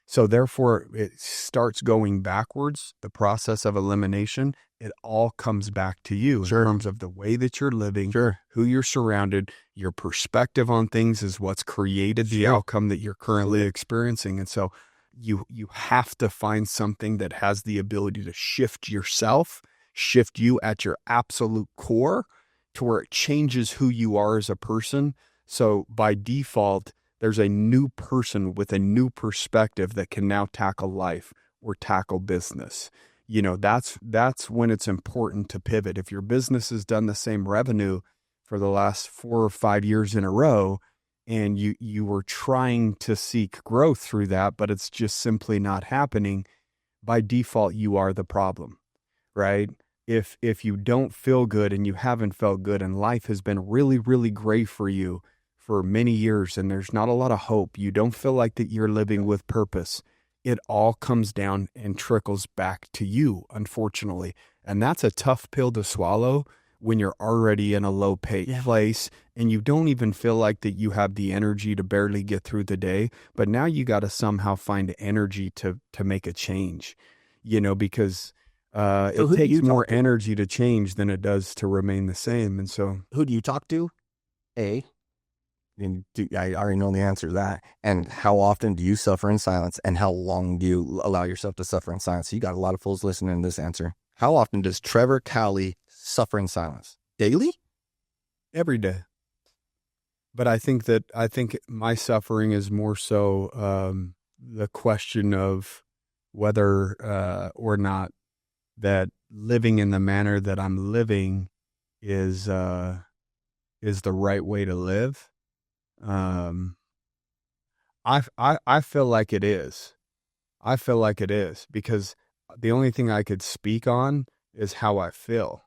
So therefore, it starts going backwards, the process of elimination. It all comes back to you in terms of the way that you're living, who you're surrounded, your perspective on things is what's created the outcome that you're currently experiencing. And so you have to find something that has the ability to shift yourself, shift you at your absolute core to where it changes who you are as a person. So by default, there's a new person with a new perspective that can now tackle life or tackle business. You know, that's when it's important to pivot. If your business has done the same revenue for the last 4 or 5 years in a row, and you were trying to seek growth through that, but it's just simply not happening, by default, you are the problem, right? If you don't feel good and you haven't felt good and life has been really, really great for you for many years and there's not a lot of hope, you don't feel like that you're living with purpose, it all comes down and trickles back to you, unfortunately. And that's a tough pill to swallow when you're already in a low place and you don't even feel like that you have the energy to barely get through the day. But now you got to somehow find energy to make a change, you know, because it takes more energy to change than it does to remain the same. And so who do you talk to? And I already know the answer to that. And how often do you suffer in silence? And how long do you allow yourself to suffer in silence? So you got a lot of fools listening to this answer. How often does Trevor Cowley suffer in silence? Daily? Every day. But I think my suffering is more so the question of whether or not that living in the manner that I'm living is the right way to live. I feel like it is. I feel like it is because the only thing I could speak on is how I feel.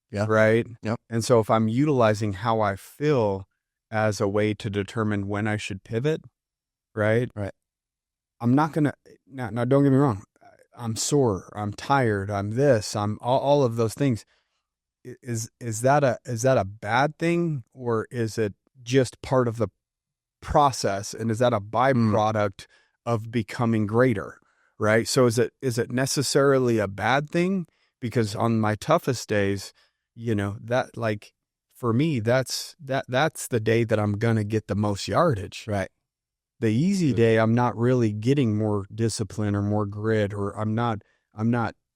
Yeah. Right. Yep. And so if I'm utilizing how I feel as a way to determine when I should pivot, right? I'm not going to, now don't get me wrong. I'm sore. I'm tired. I'm this, I'm all of those things. Is that a bad thing, or is it just part of the process? And is that a byproduct of becoming greater? Right. So is it necessarily a bad thing? Because on my toughest days, you know, that like for me, that's the day that I'm going to get the most yardage. Right. The easy day, I'm not really getting more discipline or more grit, or I'm not,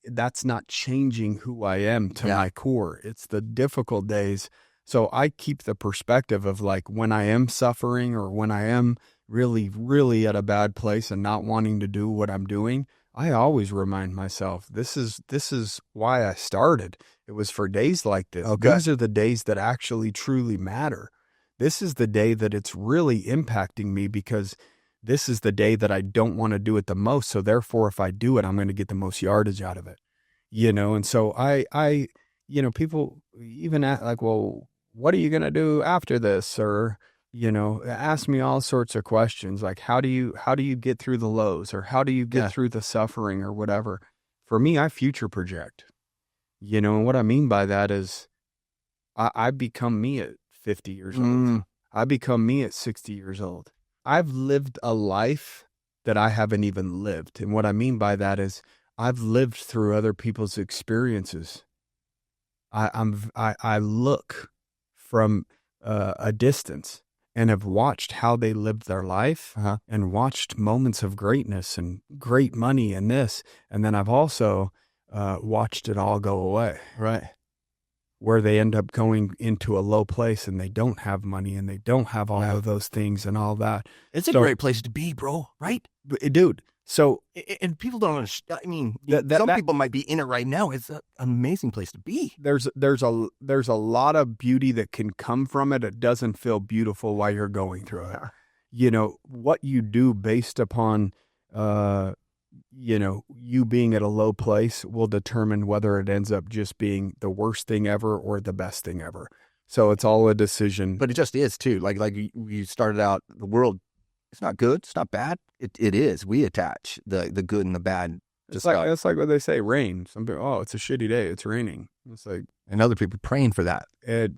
that's not changing who I am to my core. It's the difficult days. So I keep the perspective of like when I am suffering or when I am really, really at a bad place and not wanting to do what I'm doing, I always remind myself, this is why I started. It was for days like this. Okay. These are the days that actually truly matter. This is the day that it's really impacting me because this is the day that I don't want to do it the most. So therefore, if I do it, I'm going to get the most yardage out of it, you know? And so I, you know, people even ask like, well, what are you going to do after this? Or, you know, ask me all sorts of questions. Like, how do you get through the lows, or how do you get through the suffering or whatever? For me, I future project, you know, and what I mean by that is I become me at 50 years old. I become me at 60 years old. I've lived a life that I haven't even lived. And what I mean by that is I've lived through other people's experiences. I look from a distance and have watched how they lived their life and watched moments of greatness and great money and this. And then I've also watched it all go away. Right. Where they end up going into a low place and they don't have money and they don't have all of those things and all that. It's a great place to be, bro. Right? Dude. So, and people don't understand. I mean, some people might be in it right now. It's an amazing place to be. There's a lot of beauty that can come from it. It doesn't feel beautiful while you're going through it. You know, what you do based upon, you know, you being at a low place will determine whether it ends up just being the worst thing ever or the best thing ever. So it's all a decision. But it just is too. Like you started out, the world It's not good. It's not bad. It is. We attach the good and the bad. It's like what they say, rain. Some people, oh, it's a shitty day. It's raining. It's like, and other people praying for that.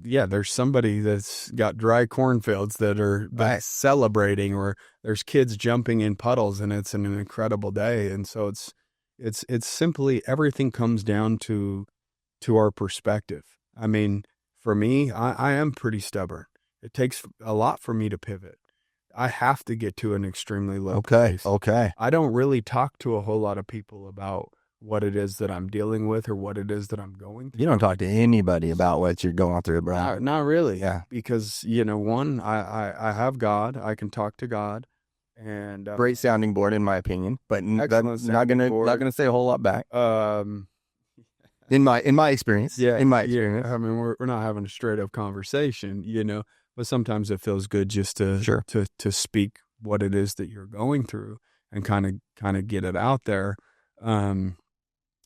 yeah, there's somebody that's got dry cornfields that are celebrating, or there's kids jumping in puddles, and it's an incredible day. And so it's simply, everything comes down to our perspective. I mean, for me, I am pretty stubborn. It takes a lot for me to pivot. I have to get to an extremely low place. Okay. I don't really talk to a whole lot of people about what it is that I'm dealing with or what it is that I'm going through. You don't talk to anybody about what you're going through, bro. Not really. Yeah. Because, one, I have God. I can talk to God. And great sounding board, in my opinion, but not gonna say a whole lot back. In my experience. Yeah. In my experience. I mean, we're not having a straight up conversation, but sometimes it feels good just to speak what it is that you're going through and kind of get it out there.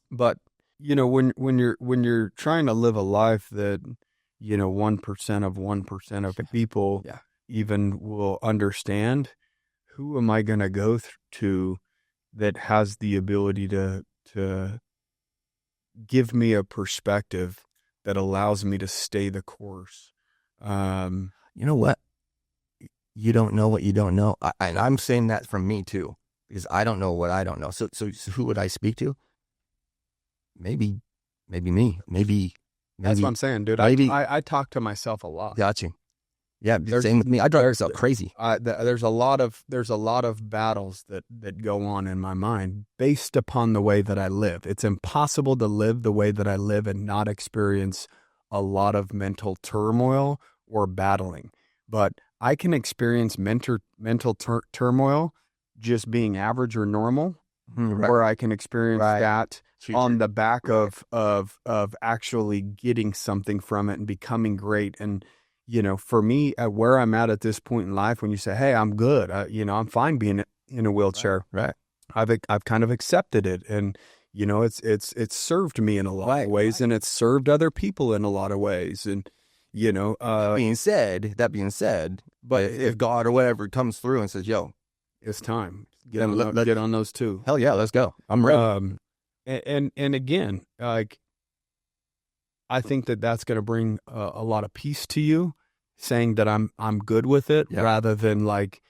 But when you're trying to live a life that 1% of 1% of people even will understand, who am I going to go to that has the ability to give me a perspective that allows me to stay the course? You know what? You don't know what you don't know. And I'm saying that from me too, because I don't know what I don't know. So who would I speak to? Maybe me. Maybe that's what I'm saying, dude. I talk to myself a lot. Got you. Yeah, same with me. I drive myself crazy. There's a lot of battles that go on in my mind based upon the way that I live. It's impossible to live the way that I live and not experience a lot of mental turmoil or battling. But I can experience mental turmoil just being average or normal, or I can experience that on the back of actually getting something from it and becoming great. And for me, at where I'm at this point in life, when you say, "Hey, I'm good," I'm fine being in a wheelchair. Right. I've kind of accepted it, and it's served me in a lot of ways, and it's served other people in a lot of ways, and that being said, but if God or whatever comes through and says, "Yo, it's time," get on those two. Hell yeah, let's go. I'm ready. And again, like, I think that's going to bring a lot of peace to you, saying that I'm good with it, rather than like,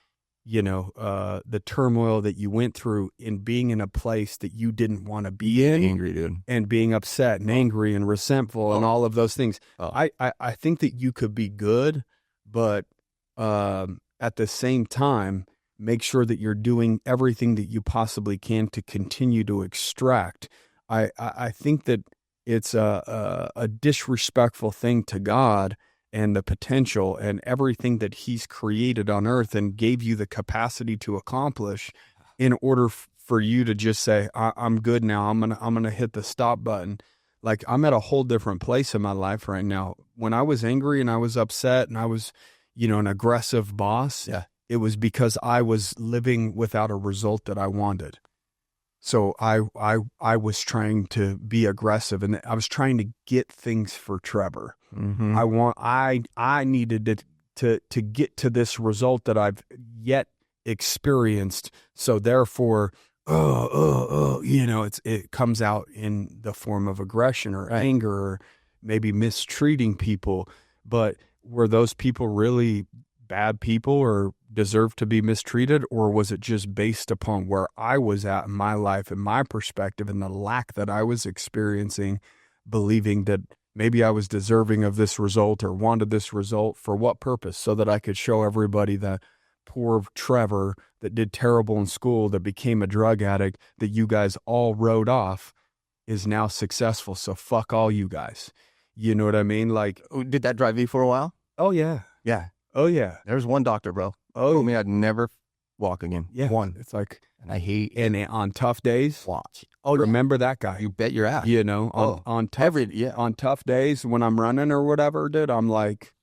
the turmoil that you went through in being in a place that you didn't want to be in, angry, dude, and being upset and angry and resentful and all of those things. I think that you could be good, but at the same time, make sure that you're doing everything that you possibly can to continue to extract. I think that it's a disrespectful thing to God and the potential and everything that He's created on earth and gave you the capacity to accomplish, in order for you to just say, I'm good now. I'm gonna hit the stop button. Like, I'm at a whole different place in my life right now. When I was angry and I was upset and I was, an aggressive boss, it was because I was living without a result that I wanted. So I was trying to be aggressive, and I was trying to get things for Trevor. Mm-hmm. I needed to get to this result that I've yet experienced. So therefore, it comes out in the form of aggression or anger, or maybe mistreating people. But were those people really bad people or deserve to be mistreated, or was it just based upon where I was at in my life and my perspective and the lack that I was experiencing, believing that maybe I was deserving of this result or wanted this result? For what purpose? So that I could show everybody that poor Trevor that did terrible in school, that became a drug addict, that you guys all wrote off, is now successful. So fuck all you guys. You know what I mean? Like, did that drive you for a while? Oh yeah. Yeah. Oh yeah. There's one doctor, bro. Told me I'd never walk again. Yeah. One. It's like, and I hate. And on tough days, watch. Remember that guy. You bet your ass. On tough days when I'm running or whatever, dude, I'm like,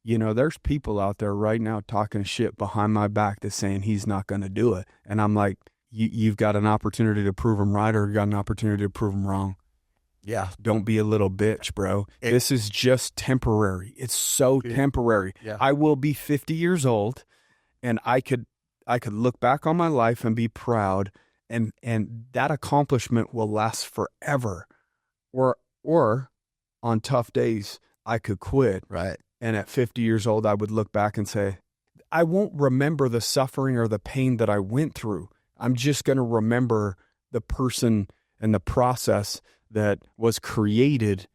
there's people out there right now talking shit behind my back that's saying he's not going to do it. And I'm like, you've got an opportunity to prove him right, or you got an opportunity to prove him wrong. Yeah. Don't be a little bitch, bro. This is just temporary. It's so temporary. Yeah. I will be 50 years old, and I could look back on my life and be proud, and that accomplishment will last forever. Or on tough days, I could quit. Right. And at 50 years old, I would look back and say, I won't remember the suffering or the pain that I went through. I'm just going to remember the person and the process that was created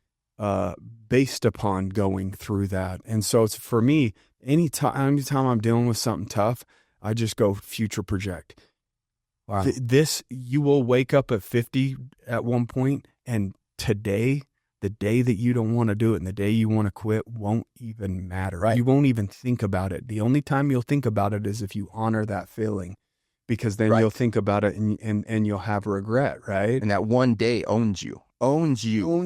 based upon going through that. And so it's, for me, anytime I'm dealing with something tough, I just go future project. Wow. You will wake up at 50 at one point, and today, the day that you don't want to do it and the day you want to quit won't even matter. Right. You won't even think about it. The only time you'll think about it is if you honor that feeling, because then you'll think about it and you'll have regret, right? And that one day owns you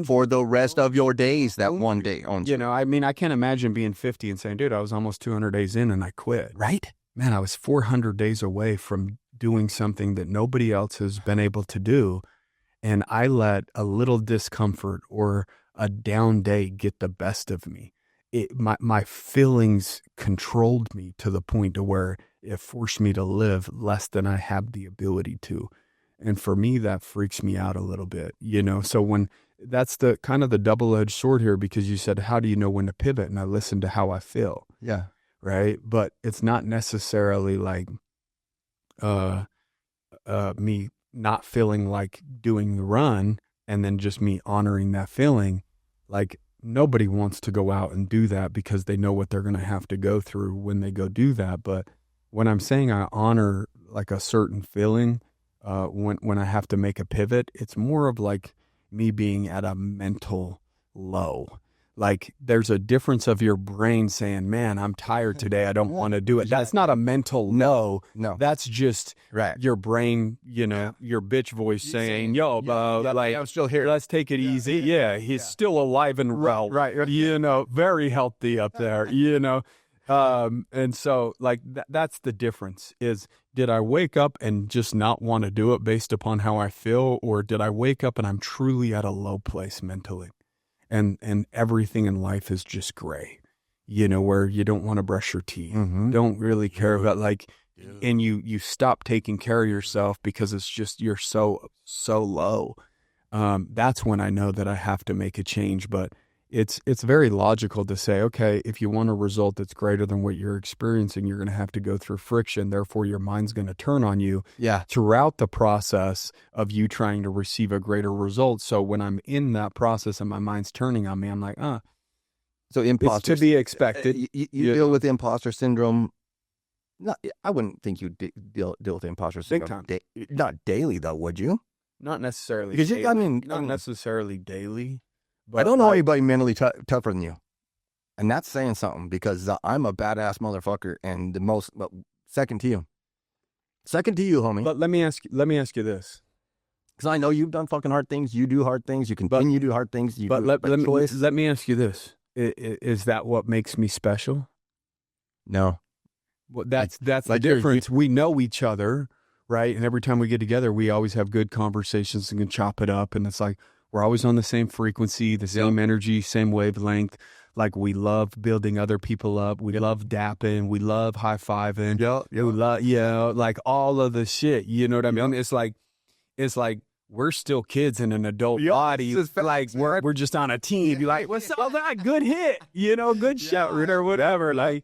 for the rest of your days. That one day owns you. You know, I mean, I can't imagine being 50 and saying, dude, I was almost 200 days in and I quit. Right? Man, I was 400 days away from doing something that nobody else has been able to do. And I let a little discomfort or a down day get the best of me. My feelings controlled me to the point to where it forced me to live less than I have the ability to. And for me, that freaks me out a little bit, you know? So when that's the kind of the double-edged sword here, because you said, how do you know when to pivot? And I listened to how I feel. Yeah. Right. But it's not necessarily like, me not feeling like doing the run and then just me honoring that feeling. Like, nobody wants to go out and do that because they know what they're going to have to go through when they go do that. But when I'm saying I honor like a certain feeling, when I have to make a pivot, it's more of like me being at a mental low. Like, there's a difference of your brain saying, man, I'm tired today, I don't want to do it. That's not a mental no. That's just your brain, you know, your bitch voice saying, yo, like, I'm still here. Let's take it easy. Yeah, he's still alive and well. Right. You know, very healthy up there, you know. And so, like, that's the difference is, did I wake up and just not want to do it based upon how I feel? Or did I wake up and I'm truly at a low place mentally? And everything in life is just gray, you know, where you don't want to brush your teeth, don't really care about and you stop taking care of yourself because it's just, you're so low. That's when I know that I have to make a change. But it's very logical to say, okay, if you want a result that's greater than what you're experiencing, you're going to have to go through friction. Therefore, your mind's going to turn on you throughout the process of you trying to receive a greater result. So when I'm in that process and my mind's turning on me, I'm like, so imposter, it's to be expected. You deal with imposter syndrome. I wouldn't think you deal with imposter syndrome. Not daily, though, would you? Not necessarily. Because not necessarily daily. But I don't know anybody mentally tougher than you. And that's saying something, because I'm a badass motherfucker and second to you. Second to you, homie. But let me ask you this. Because I know you've done fucking hard things. You do hard things. You continue to do hard things. Let me ask you this. Is that what makes me special? No. Well, that's the difference. We know each other, right? And every time we get together, we always have good conversations and can chop it up. And it's like, we're always on the same frequency, the same energy, same wavelength. Like, we love building other people up. We love dapping. We love high-fiving. We love, like all of the shit. You know what I mean? It's like we're still kids in an adult body. Like, we're just on a team. You're like, what's up? That good hit, you know, good shot or whatever. Like,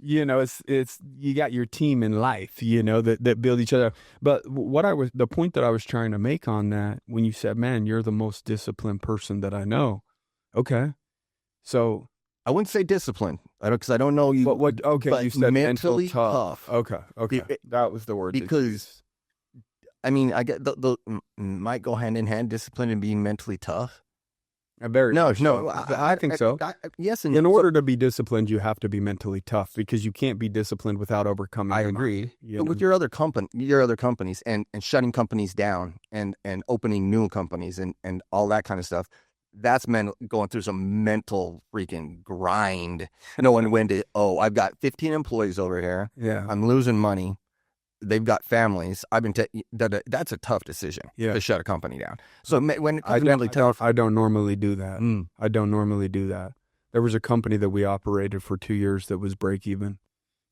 you know, it's you got your team in life, you know, that build each other. But the point that I was trying to make on that, when you said, man, you're the most disciplined person that I know. Okay. So I wouldn't say disciplined, because I don't know you. But you said mentally tough. Okay. That was the word. Because, I mean, I get the might go hand in hand, discipline and being mentally tough. I think so. Yes. In order to be disciplined, you have to be mentally tough, because you can't be disciplined without overcoming. I agree. But with your other companies and shutting companies down and opening new companies and all that kind of stuff, that's going through some mental freaking grind. Knowing when to, I've got 15 employees over here. Yeah. I'm losing money. They've got families. That's a tough decision to shut a company down. So when it comes to mentally tough, I don't normally do that. I don't normally do that. There was a company that we operated for 2 years that was break even,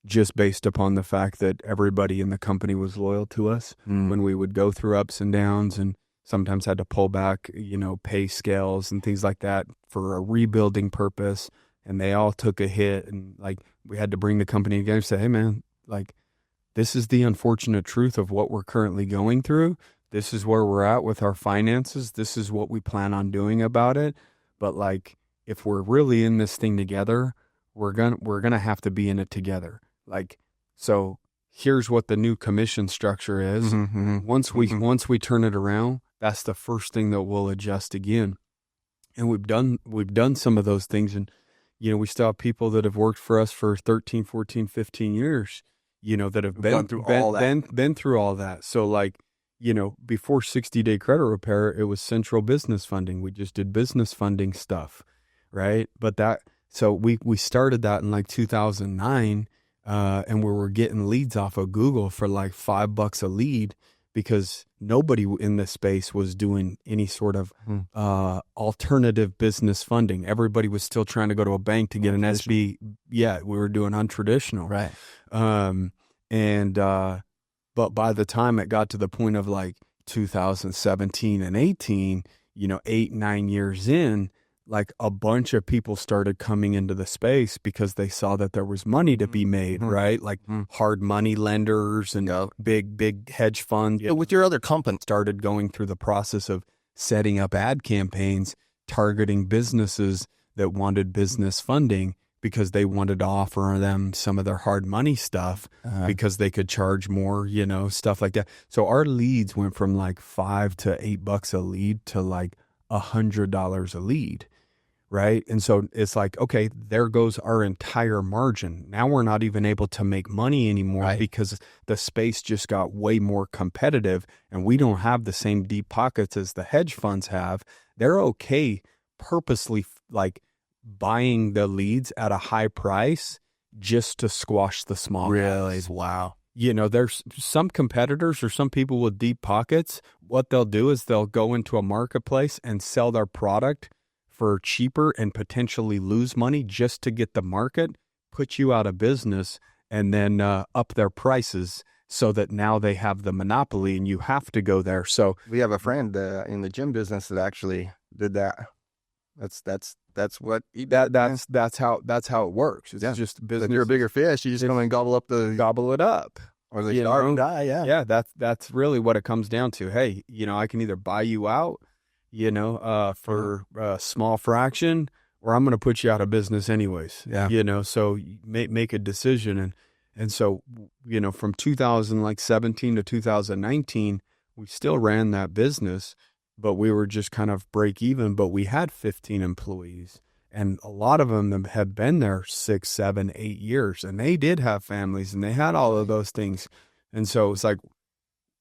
just based upon the fact that everybody in the company was loyal to us when we would go through ups and downs, and sometimes had to pull back, pay scales and things like that for a rebuilding purpose. And they all took a hit, and like we had to bring the company together and say, hey man, like this is the unfortunate truth of what we're currently going through. This is where we're at with our finances. This is what we plan on doing about it. But like, if we're really in this thing together, we're gonna have to be in it together. Like, so here's what the new commission structure is. Once we turn it around, that's the first thing that we'll adjust again. And we've done some of those things, and we still have people that have worked for us for 13, 14, 15 years, that have been through all that. So like, before 60-day credit repair, it was central business funding. We just did business funding stuff, right? So we started that in like 2009, and we were getting leads off of Google for like $5 a lead, because nobody in this space was doing any sort of alternative business funding. Everybody was still trying to go to a bank to get an SB. Yeah, we were doing untraditional. Right. But by the time it got to the point of like 2017 and 18, 8-9 years in, like a bunch of people started coming into the space because they saw that there was money to be made, right? Like hard money lenders and big hedge funds. With your other company, started going through the process of setting up ad campaigns, targeting businesses that wanted business funding because they wanted to offer them some of their hard money stuff because they could charge more, stuff like that. So our leads went from like $5 to $8 a lead to like $100 a lead. Right. And so it's like, okay, there goes our entire margin. Now we're not even able to make money anymore because the space just got way more competitive, and we don't have the same deep pockets as the hedge funds have. They're okay purposely like buying the leads at a high price just to squash the small guys. Wow. There's some competitors or some people with deep pockets. What they'll do is they'll go into a marketplace and sell their product for cheaper and potentially lose money just to get the market, put you out of business, and then up their prices so that now they have the monopoly and you have to go there. So we have a friend in the gym business that actually did that. That's what that's how it works. It's just business. If you're a bigger fish, you just come and gobble it up. Or the shark die, yeah. That's really what it comes down to. Hey, I can either buy you out, for a small fraction, or I'm going to put you out of business anyways. Yeah. So make a decision. And so, from 2017 to 2019, we still ran that business, but we were just kind of break even, but we had 15 employees, and a lot of them had been there 6, 7, 8 years, and they did have families and they had all of those things. And so it's like,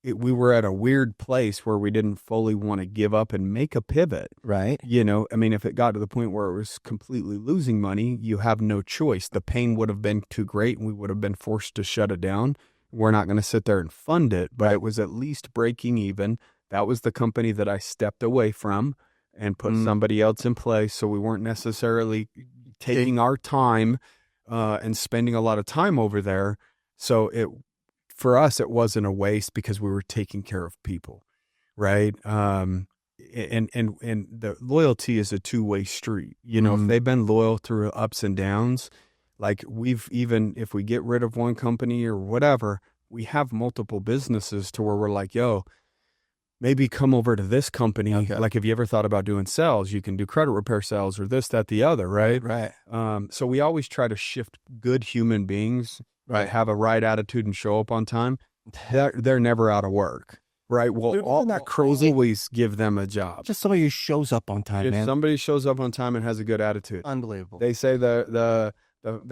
we were at a weird place where we didn't fully want to give up and make a pivot. Right. If it got to the point where it was completely losing money, you have no choice. The pain would have been too great and we would have been forced to shut it down. We're not going to sit there and fund it, but it was at least breaking even. That was the company that I stepped away from and put somebody else in place. So we weren't necessarily taking our time and spending a lot of time over there. So for us, it wasn't a waste because we were taking care of people, right? And the loyalty is a two-way street. If they've been loyal through ups and downs, like if we get rid of one company or whatever, we have multiple businesses to where we're like, yo, maybe come over to this company. Okay. Like, if you ever thought about doing sales, you can do credit repair sales or this, that, the other, right? Right. So we always try to shift good human beings. Right, have a right attitude and show up on time. They're never out of work, right? Well, isn't that crazy? Always give them a job. Just somebody who shows up on time, man. Somebody shows up on time and has a good attitude. Unbelievable. They say the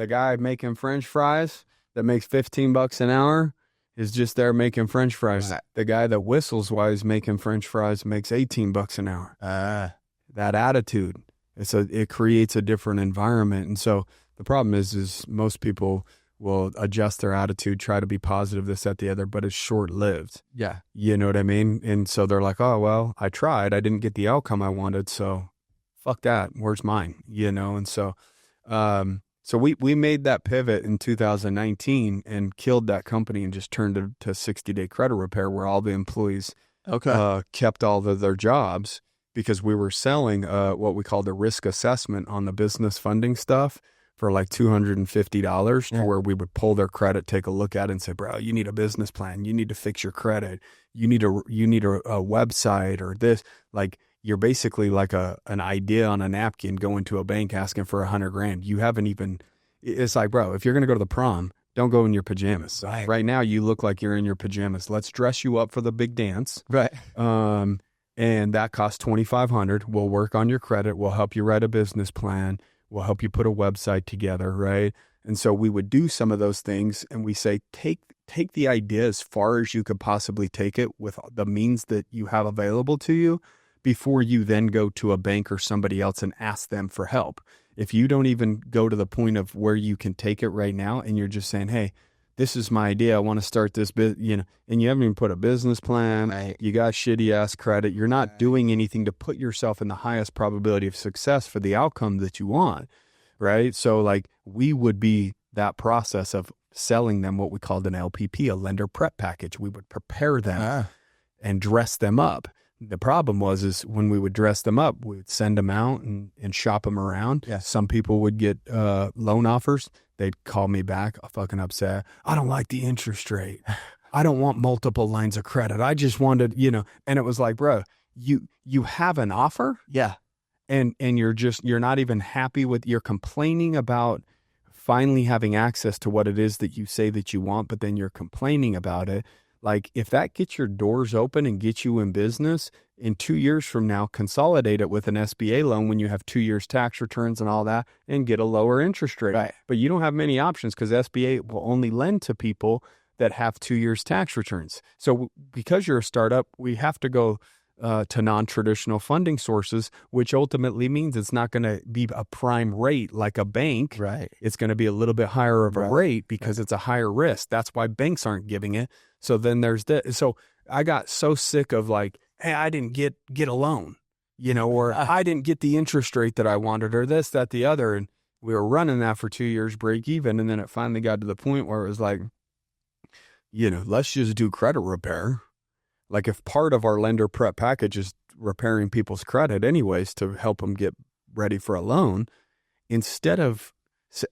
guy making French fries that makes $15 an hour is just there making French fries. Right. The guy that whistles while he's making French fries makes $18 an hour. That attitude, it creates a different environment, and so the problem is most people will adjust their attitude, try to be positive, this, that, the other, but it's short-lived. Yeah. You know what I mean? And so they're like, oh, well, I tried. I didn't get the outcome I wanted, so fuck that. Where's mine? And so So we made that pivot in 2019 and killed that company and just turned it to 60-day credit repair, where all the employees kept all of their jobs, because we were selling what we call the risk assessment on the business funding stuff for like $250, where we would pull their credit, take a look at it and say, bro, you need a business plan. You need to fix your credit. You need a website or this. Like, you're basically like an idea on a napkin going to a bank asking for $100,000. You haven't even, it's like, bro, if you're going to go to the prom, don't go in your pajamas. Right now, you look like you're in your pajamas. Let's dress you up for the big dance. Right. And that costs $2,500. We'll work on your credit. We'll help you write a business plan. We'll help you put a website together. Right. And so we would do some of those things, and we say, take the idea as far as you could possibly take it with the means that you have available to you, before you then go to a bank or somebody else and ask them for help. If you don't even go to the point of where you can take it right now, and you're just saying, hey, this is my idea, I want to start this and you haven't even put a business plan, you got shitty ass credit, you're not doing anything to put yourself in the highest probability of success for the outcome that you want, right? So like, we would be that process of selling them what we called an LPP, a lender prep package. We would prepare them and dress them up. The problem is when we would dress them up, we would send them out and shop them around. Yeah. Some people would get loan offers. They'd call me back fucking upset. I don't like the interest rate. I don't want multiple lines of credit. I just wanted, and it was like, bro, you have an offer. Yeah. And you're not even happy with, you're complaining about finally having access to what it is that you say that you want, but then you're complaining about it. Like, if that gets your doors open and gets you in business, in 2 years from now, consolidate it with an SBA loan when you have 2 years tax returns and all that, and get a lower interest rate. Right. But you don't have many options, because SBA will only lend to people that have 2 years tax returns. So because you're a startup, we have to go to non-traditional funding sources, which ultimately means it's not going to be a prime rate like a bank. Right. It's going to be a little bit higher of a rate, because it's a higher risk. That's why banks aren't giving it. So then there's that. So I got so sick of like, hey, I didn't get a loan, or I didn't get the interest rate that I wanted, or this, that, the other. And we were running that for 2 years, break even. And then it finally got to the point where it was like, let's just do credit repair. Like, if part of our lender prep package is repairing people's credit anyways to help them get ready for a loan, instead of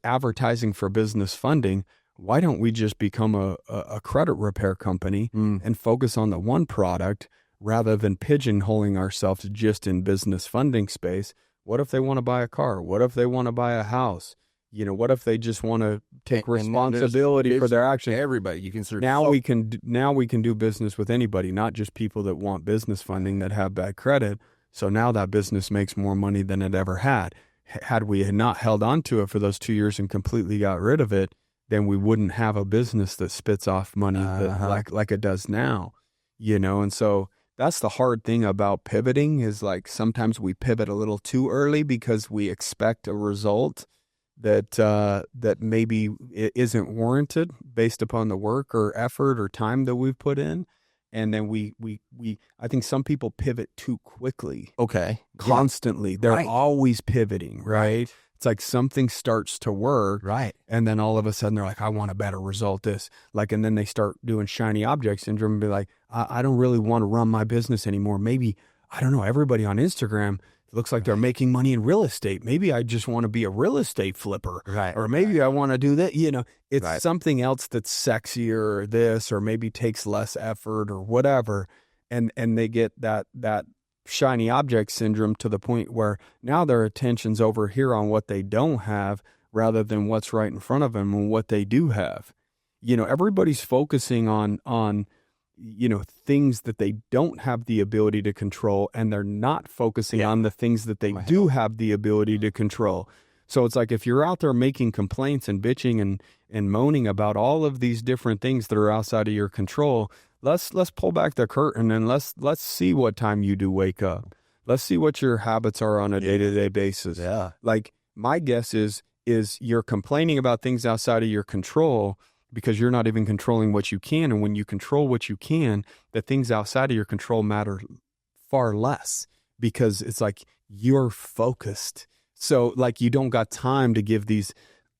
advertising for business funding, why don't we just become a credit repair company and focus on the one product, rather than pigeonholing ourselves just in business funding space? What if they want to buy a car? What if they want to buy a house? What if they just want to take responsibility for their actions? Everybody, you can now we can do business with anybody, not just people that want business funding that have bad credit. So now that business makes more money than it ever had. Had we not held on to it for those 2 years and completely got rid of it, then we wouldn't have a business that spits off money like it does now. And so that's the hard thing about pivoting, is like, sometimes we pivot a little too early because we expect a result that maybe it isn't warranted based upon the work or effort or time that we've put in. And then I think some people pivot too quickly. Okay. Constantly. Yeah. They're always pivoting, right? It's like something starts to work. Right. And then all of a sudden they're like, I want a better result. And then they start doing shiny object syndrome and be like, I don't really want to run my business anymore. Maybe, I don't know, everybody on Instagram looks like they're making money in real estate. Maybe I just want to be a real estate flipper. Right. Or maybe I want to do that. It's something else that's sexier, or this, or maybe takes less effort or whatever. And they get that shiny object syndrome to the point where now their attention's over here on what they don't have, rather than what's right in front of them and what they do have. Everybody's focusing on things that they don't have the ability to control, and they're not focusing on the things that they do have the ability to control. So it's like, if you're out there making complaints and bitching and moaning about all of these different things that are outside of your control, let's pull back the curtain and let's see what time you do wake up. Let's see what your habits are on a day-to-day basis. Yeah. Like, my guess is you're complaining about things outside of your control because you're not even controlling what you can. And when you control what you can, the things outside of your control matter far less, because it's like you're focused. So like, you don't got time to give these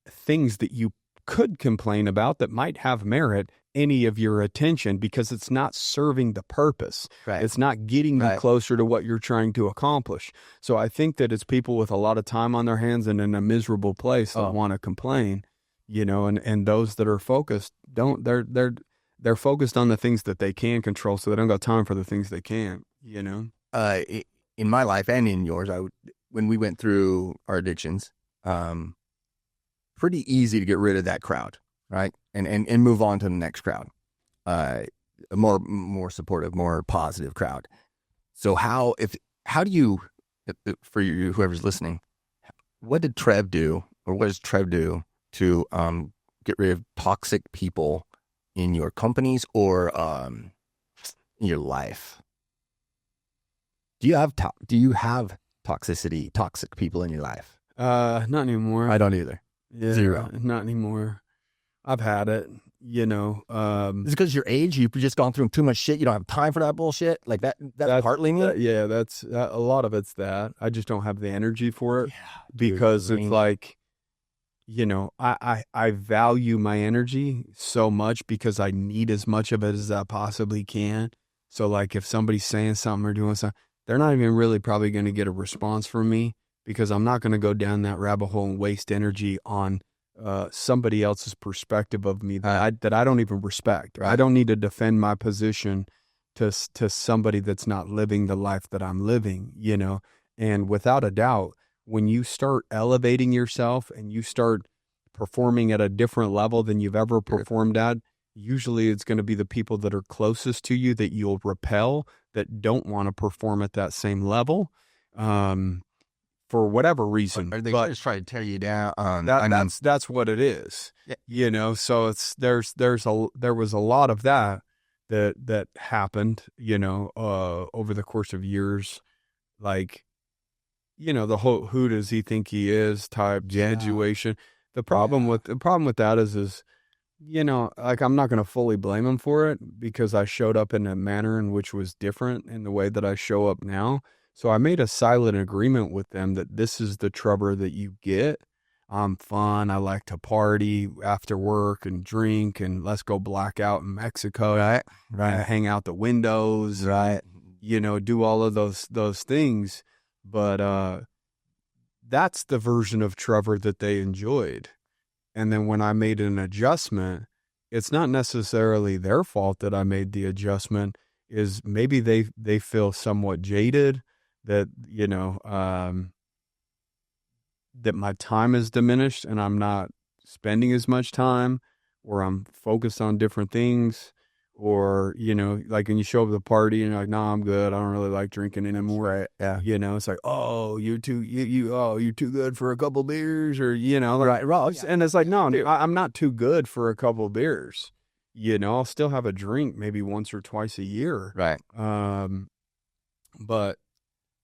things that you could complain about that might have merit any of your attention, because it's not serving the purpose. Right. It's not getting you closer to what you're trying to accomplish. So I think that it's people with a lot of time on their hands and in a miserable place that want to complain, you know, and those that are focused they're focused on the things that they can control, so they don't got time for the things they can't, you know? In my life and in yours, when we went through our addictions, pretty easy to get rid of that crowd, right? And move on to the next crowd, a more supportive, more positive crowd. So how do you, for you, whoever's listening, what did Trev do, or what does Trev do to get rid of toxic people in your companies or in your life? Do you have toxicity, toxic people in your life? Not anymore. I don't either. Yeah, Zero. Not anymore. I've had it, you know. Is it because your age? You've just gone through too much shit. You don't have time for that bullshit. Like that's partly me. Yeah, that's a lot of it's that. I just don't have the energy for it, because it's like, you know, I value my energy so much because I need as much of it as I possibly can. So like if somebody's saying something or doing something, they're not even really probably going to get a response from me, because I'm not going to go down that rabbit hole and waste energy on somebody else's perspective of me that I don't even respect. Right? I don't need to defend my position to somebody that's not living the life that I'm living, you know. And without a doubt, when you start elevating yourself and you start performing at a different level than you've ever performed at, usually it's going to be the people that are closest to you that you'll repel, that don't want to perform at that same level. For whatever reason, Are they just trying to tear you down? That's what it is, you know. So there was a lot of that happened, you know, over the course of years, like, you know, the whole "who does he think he is" type situation. The problem with that is, you know, like, I'm not going to fully blame him for it, because I showed up in a manner in which was different in the way that I show up now. So I made a silent agreement with them that this is the Trevor that you get. I'm fun. I like to party after work and drink, and let's go black out in Mexico. Right. Hang out the windows. Right. You know, do all of those things. But that's the version of Trevor that they enjoyed. And then when I made an adjustment, it's not necessarily their fault that I made the adjustment. Is maybe they feel somewhat jaded, that, you know, that my time is diminished and I'm not spending as much time, or I'm focused on different things, or, you know, like when you show up at the party and you're like, "No, I'm good. I don't really like drinking anymore." Right. Yeah. You know, it's like, "Oh, you're too good for a couple beers," or, you know, like, right. And it's like, no, I'm not too good for a couple beers. You know, I'll still have a drink maybe once or twice a year. Right. But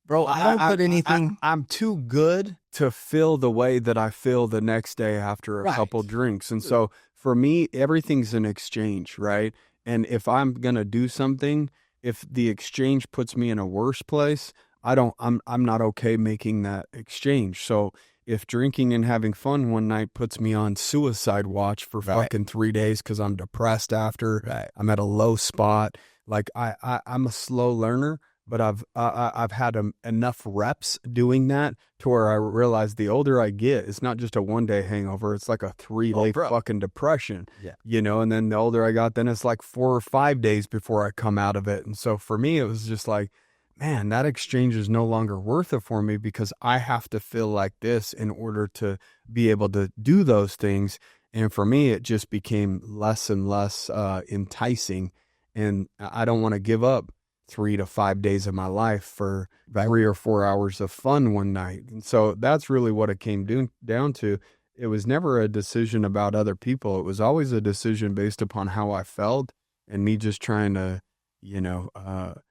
bro, I don't put anything. I'm too good to feel the way that I feel the next day after a couple drinks. And so for me, everything's an exchange, right? And if I'm going to do something, if the exchange puts me in a worse place, I'm not okay making that exchange. So if drinking and having fun one night puts me on suicide watch for fucking 3 days because I'm depressed after, I'm at a low spot, like I'm a slow learner. But I've had enough reps doing that to where I realize the older I get, it's not just a 1-day hangover. It's like a 3-day fucking depression, you know? And then the older I got, then it's like 4 or 5 days before I come out of it. And so for me, it was just like, man, that exchange is no longer worth it for me, because I have to feel like this in order to be able to do those things. And for me, it just became less and less enticing. And I don't want to give up 3 to 5 days of my life for 3 or 4 hours of fun one night. And so that's really what it came down to. It was never a decision about other people. It was always a decision based upon how I felt and me just trying to, you know,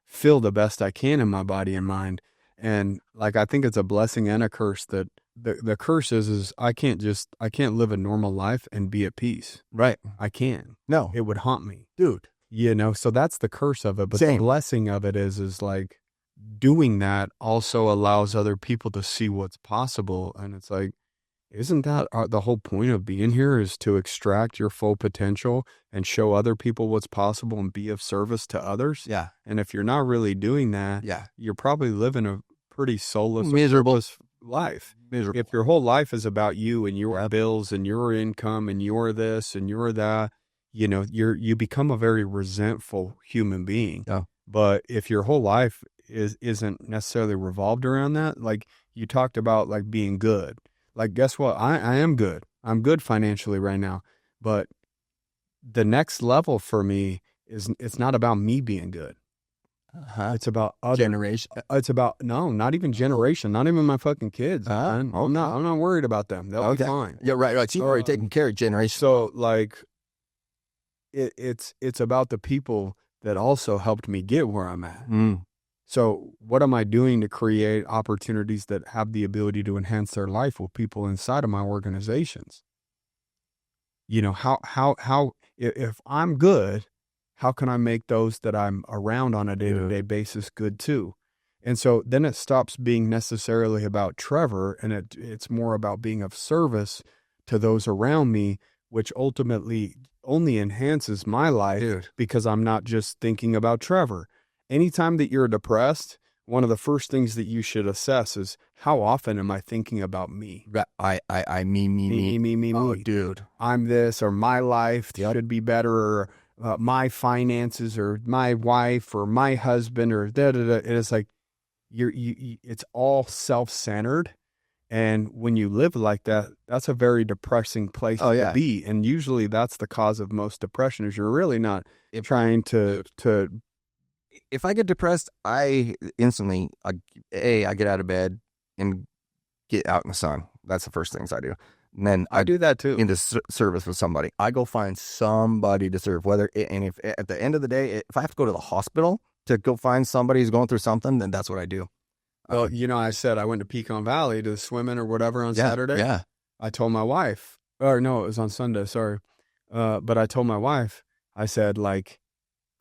feel the best I can in my body and mind. And like, I think it's a blessing and a curse that the curse is I can't live a normal life and be at peace. Right. I can't. No. It would haunt me. Dude. You know, so that's the curse of it. But the blessing of it is like, doing that also allows other people to see what's possible. And it's like, isn't that the whole point of being here, is to extract your full potential and show other people what's possible and be of service to others? Yeah. And if you're not really doing that, Yeah. you're probably living a pretty soulless, Miserable life. Miserable. If your whole life is about you and your Yep. bills and your income and your this and your that, you become a very resentful human being. Yeah. But if your whole life isn't necessarily revolved around that, like you talked about, like being good. Like, guess what? I am good. I'm good financially right now. But the next level for me is, it's not about me being good. It's about other Generation. It's about, no, not even generation, not even my fucking kids. Man. I'm not worried about them. They'll be fine. Yeah, right. So you're already taking care of generation. So like, it's about the people that also helped me get where I'm at. So what am I doing to create opportunities that have the ability to enhance their life with people inside of my organizations? How if I'm good, how can I make those that I'm around on a day-to-day basis good too? And so then it stops being necessarily about Trevor, and it's more about being of service to those around me, which ultimately only enhances my life because I'm not just thinking about Trevor. Anytime that you're depressed, one of the first things that you should assess is, how often am I thinking about me? Me. Oh, dude. I'm this, or my life should be better, or my finances, or my wife, or my husband, or da-da-da. And it's like, it's all self-centered. And when you live like that, that's a very depressing place to be. And usually that's the cause of most depression, is you're really not trying to. If I get depressed, I instantly, I get out of bed and get out in the sun. That's the first things I do. And then I do that too. Into service with somebody. I go find somebody to serve. And if at the end of the day, if I have to go to the hospital to go find somebody who's going through something, then that's what I do. Well, I said I went to Pecan Valley to swimming or whatever on Saturday. Yeah. I told my wife, or no, it was on Sunday. Sorry. But I told my wife, I said, like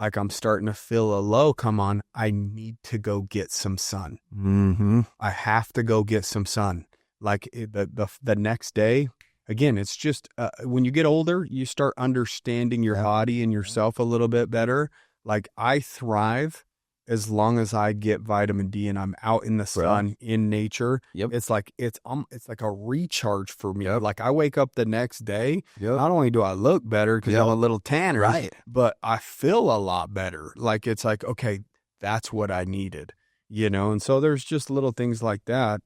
I'm starting to feel a low come on. I need to go get some sun. Mm-hmm. I have to go get some sun. Like the next day, again, it's just, when you get older, you start understanding your body and yourself a little bit better. Like, I thrive as long as I get vitamin D and I'm out in the sun, in nature. Yep. It's like a recharge for me. Like, I wake up the next day, Yep. not only do I look better because I'm a little tanner, Right. but I feel a lot better. Like, it's like, okay, that's what I needed, and so there's just little things like that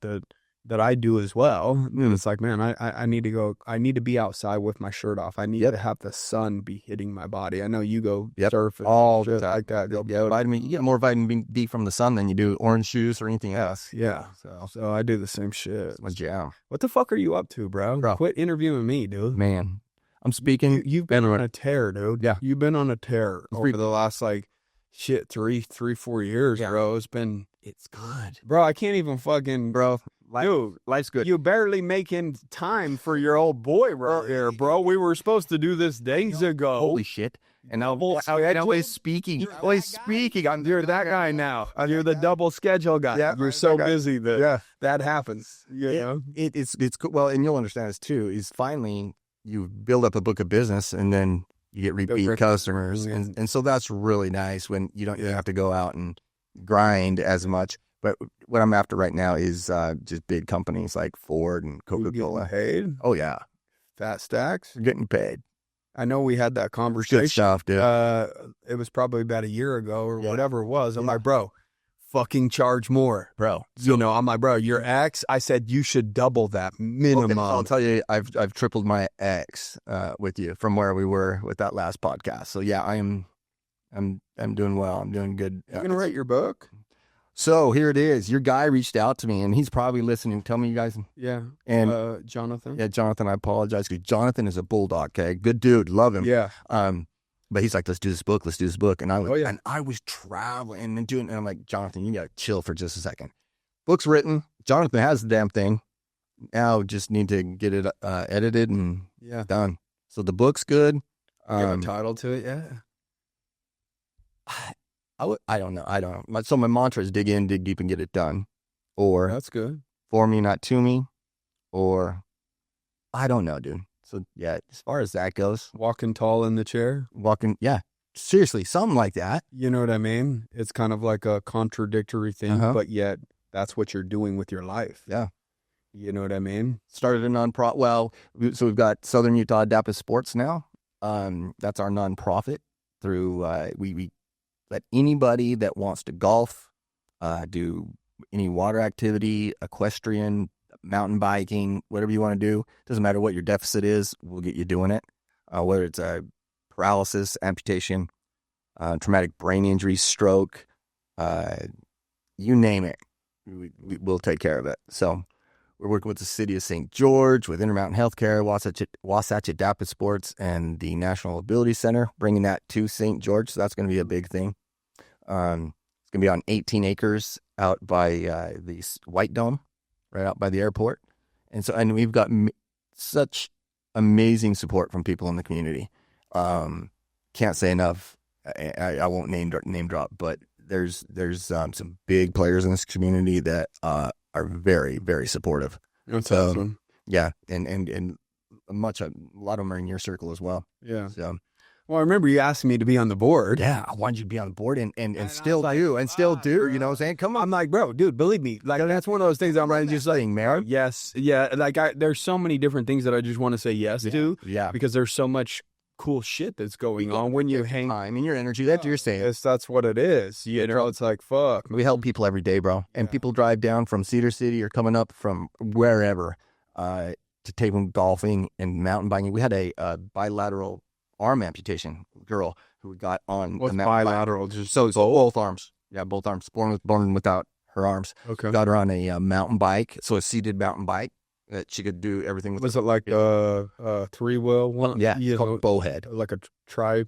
I do as well. And it's like, man, I need to go, I need to be outside with my shirt off. I need to have the sun be hitting my body. I know you go surf and all shit like that. You get more vitamin D from the sun than you do orange juice or anything else. Yeah. So I do the same shit. My jam. What the fuck are you up to, bro? Quit interviewing me, dude. Man, I'm speaking. You've been on a tear, dude. Yeah. You've been on a tear over the last 3-4 years, bro. It's good. Bro, I can't even fucking, dude, Life's good. You barely making time for your old boy right here, bro. We were supposed to do this days ago. Holy shit. And now always speaking. Always speaking. You're that guy now. You're the double schedule guy. Yeah, You're so busy that happens. It's cool. Well, and you'll understand this too, is finally you build up a book of business and then you get repeat customers. And so that's really nice when you don't have to go out and grind as much. But what I'm after right now is just big companies like Ford and Coca-Cola. Paid? Oh, yeah. Fat stacks? You're getting paid. I know we had that conversation. Good stuff, dude. It was probably about a year ago or whatever it was. I'm like, bro, fucking charge more. Bro. I'm like, bro, your ex, I said you should double that minimum. I'll tell you, I've tripled my ex with you from where we were with that last podcast. So yeah, I'm doing well. I'm doing good. You gonna write your book? So here it is. Your guy reached out to me, and he's probably listening. Tell me, you guys. Yeah. And Jonathan. Yeah, Jonathan. I apologize because Jonathan is a bulldog. Okay, good dude. Love him. Yeah. But he's like, let's do this book. Let's do this book. And I was traveling and doing, and I'm like, Jonathan, you gotta chill for just a second. Book's written. Jonathan has the damn thing. Now just need to get it edited and done. So the book's good. You have a title to it yet? I don't know. So my mantra is dig in, dig deep, and get it done. Or that's good. For me, not to me. Or I don't know, dude. So yeah, as far as that goes, Walking tall in the chair. yeah, seriously, something like that. You know what I mean? It's kind of like a contradictory thing, but yet that's what you're doing with your life. Yeah. You know what I mean? Started a nonprofit. Well, so we've got Southern Utah Adaptive Sports now. That's our nonprofit. Through we let anybody that wants to golf, do any water activity, equestrian, mountain biking, whatever you want to do. Doesn't matter what your deficit is, we'll get you doing it. Whether it's a paralysis, amputation, traumatic brain injury, stroke, you name it, we'll take care of it. So we're working with the city of St. George, with Intermountain Healthcare, Wasatch Adaptive Sports, and the National Ability Center, bringing that to St. George. So that's going to be a big thing. It's going to be on 18 acres out by the White Dome, right out by the airport. And we've got such amazing support from people in the community. Can't say enough. I won't name drop, but there's some big players in this community that are very, very supportive. That's awesome. Yeah, and a lot of them are in your circle as well. Yeah. So, well, I remember you asked me to be on the board. yeah, I wanted you to be on the board and still do, and still do. You know what I'm saying? Come on. I'm like, bro, dude, believe me, like that's one of those things I'm ready just like, man. yes, yeah. Like there's so many different things that I just want to say yes to. Yeah. Because there's so much cool shit that's going on when you hang. I mean, your energy. That's your saying. That's what it is. You know, it's like fuck. We help people every day, bro. And people drive down from Cedar City or coming up from wherever to take them golfing and mountain biking. We had a bilateral arm amputation girl who got on What's the mountain bilateral? bike. So both arms. Yeah, both arms. Born without her arms. Okay. Got her on a mountain bike, so a seated mountain bike that she could do everything with. Was it like a 3-wheel one? Yeah, called bowhead. Like a tri.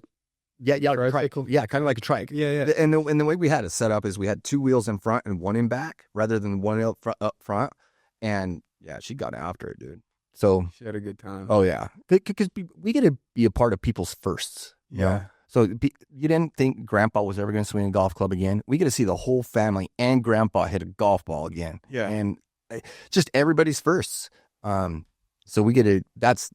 Yeah, tricycle? Yeah, kind of like a trike. Yeah. And the way we had it set up is we had 2 wheels in front and 1 in back, rather than 1 up front. And yeah, she got after it, dude. So She had a good time. oh yeah, because we get to be a part of people's firsts. You know? So you didn't think Grandpa was ever going to swing a golf club again? We get to see the whole family and Grandpa hit a golf ball again. Yeah. And just everybody's firsts. So we get to, that's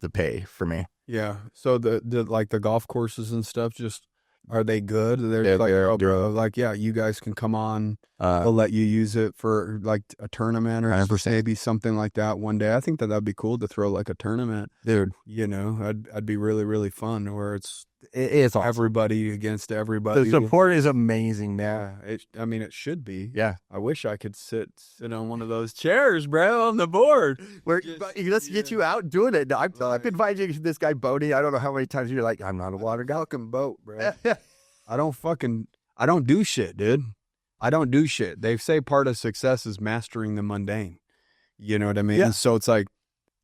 the pay for me. Yeah. So the like the golf courses and stuff, just are they good? They're like yeah, you guys can come on. They'll let you use it for like a tournament or 100%. maybe something like that one day. I think that'd be cool to throw like a tournament. Dude, You know, I'd be really, really fun where it's it's awesome. everybody against everybody. The support is amazing, man. I mean, it should be. Yeah. I wish I could sit on one of those chairs, bro, on the board. Let's get you out doing it. I've invited you, this guy Bodie. I don't know how many times you're like, I'm not a water guy. Fucking boat, bro. I don't do shit, dude. I don't do shit. They say part of success is mastering the mundane. You know what I mean? Yeah. So it's like,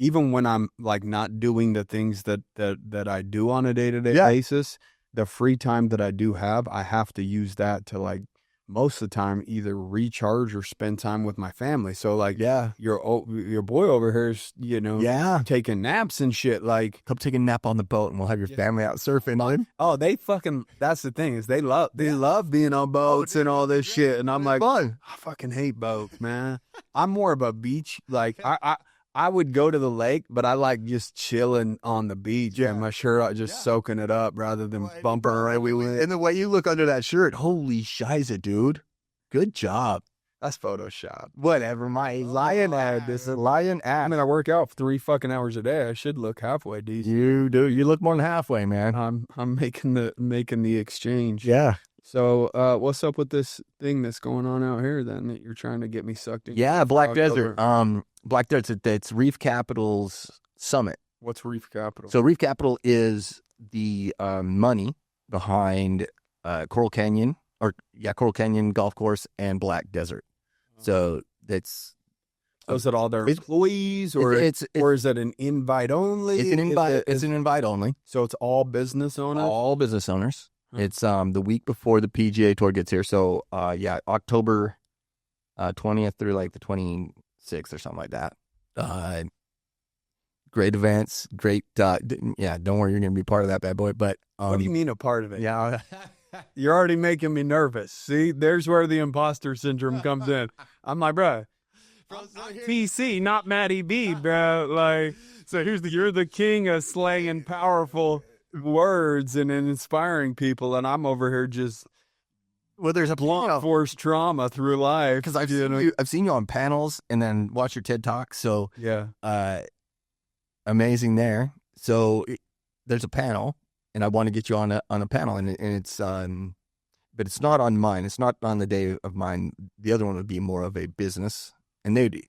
even when I'm like not doing the things that I do on a day-to-day basis, the free time that I do have, I have to use that to like most of the time either recharge or spend time with my family. So like, your boy over here is, you know, taking naps and shit. Like, come take a nap on the boat and we'll have your family out surfing. Oh, they fucking, that's the thing is they love being on boats and all this shit. And I'm like, fun. I fucking hate boats, man. I'm more of a beach. Like I would go to the lake, but I like just chilling on the beach and my shirt out, just soaking it up rather than bumping around. And the way you look under that shirt, holy shiza, dude. Good job. That's Photoshop. Whatever, my lion ad. This is a lion ad. I mean, I work out 3 fucking hours a day. I should look halfway decent. You do. You look more than halfway, man. I'm making the exchange. Yeah. So, what's up with this thing that's going on out here then that you're trying to get me sucked in? Yeah, Black Desert. Black Desert, it's Reef Capital's summit. What's Reef Capital? So Reef Capital is the money behind Coral Canyon Golf Course and Black Desert. So that's... is it all their employees or is it an invite only? It's an invite. It's an invite only. So it's all business owners? All business owners. It's the week before the PGA Tour gets here. So October 20th through like the 26th or something like that. Great events, great. Don't worry, you're gonna be part of that bad boy. But what do you mean a part of it? Yeah, you're already making me nervous. See, there's where the imposter syndrome comes in. I'm like, bro, PC, not Matty B, bro. Like, So you're the king of slaying powerful words and inspiring people, and I'm over here just Well, there's a blunt force trauma through life. because I've seen you on panels and then watch your TED Talk. So Yeah. amazing there. So there's a panel, and I want to get you on a panel, and it's but it's not on mine. It's not on the day of mine. The other one would be more of a business, and they'd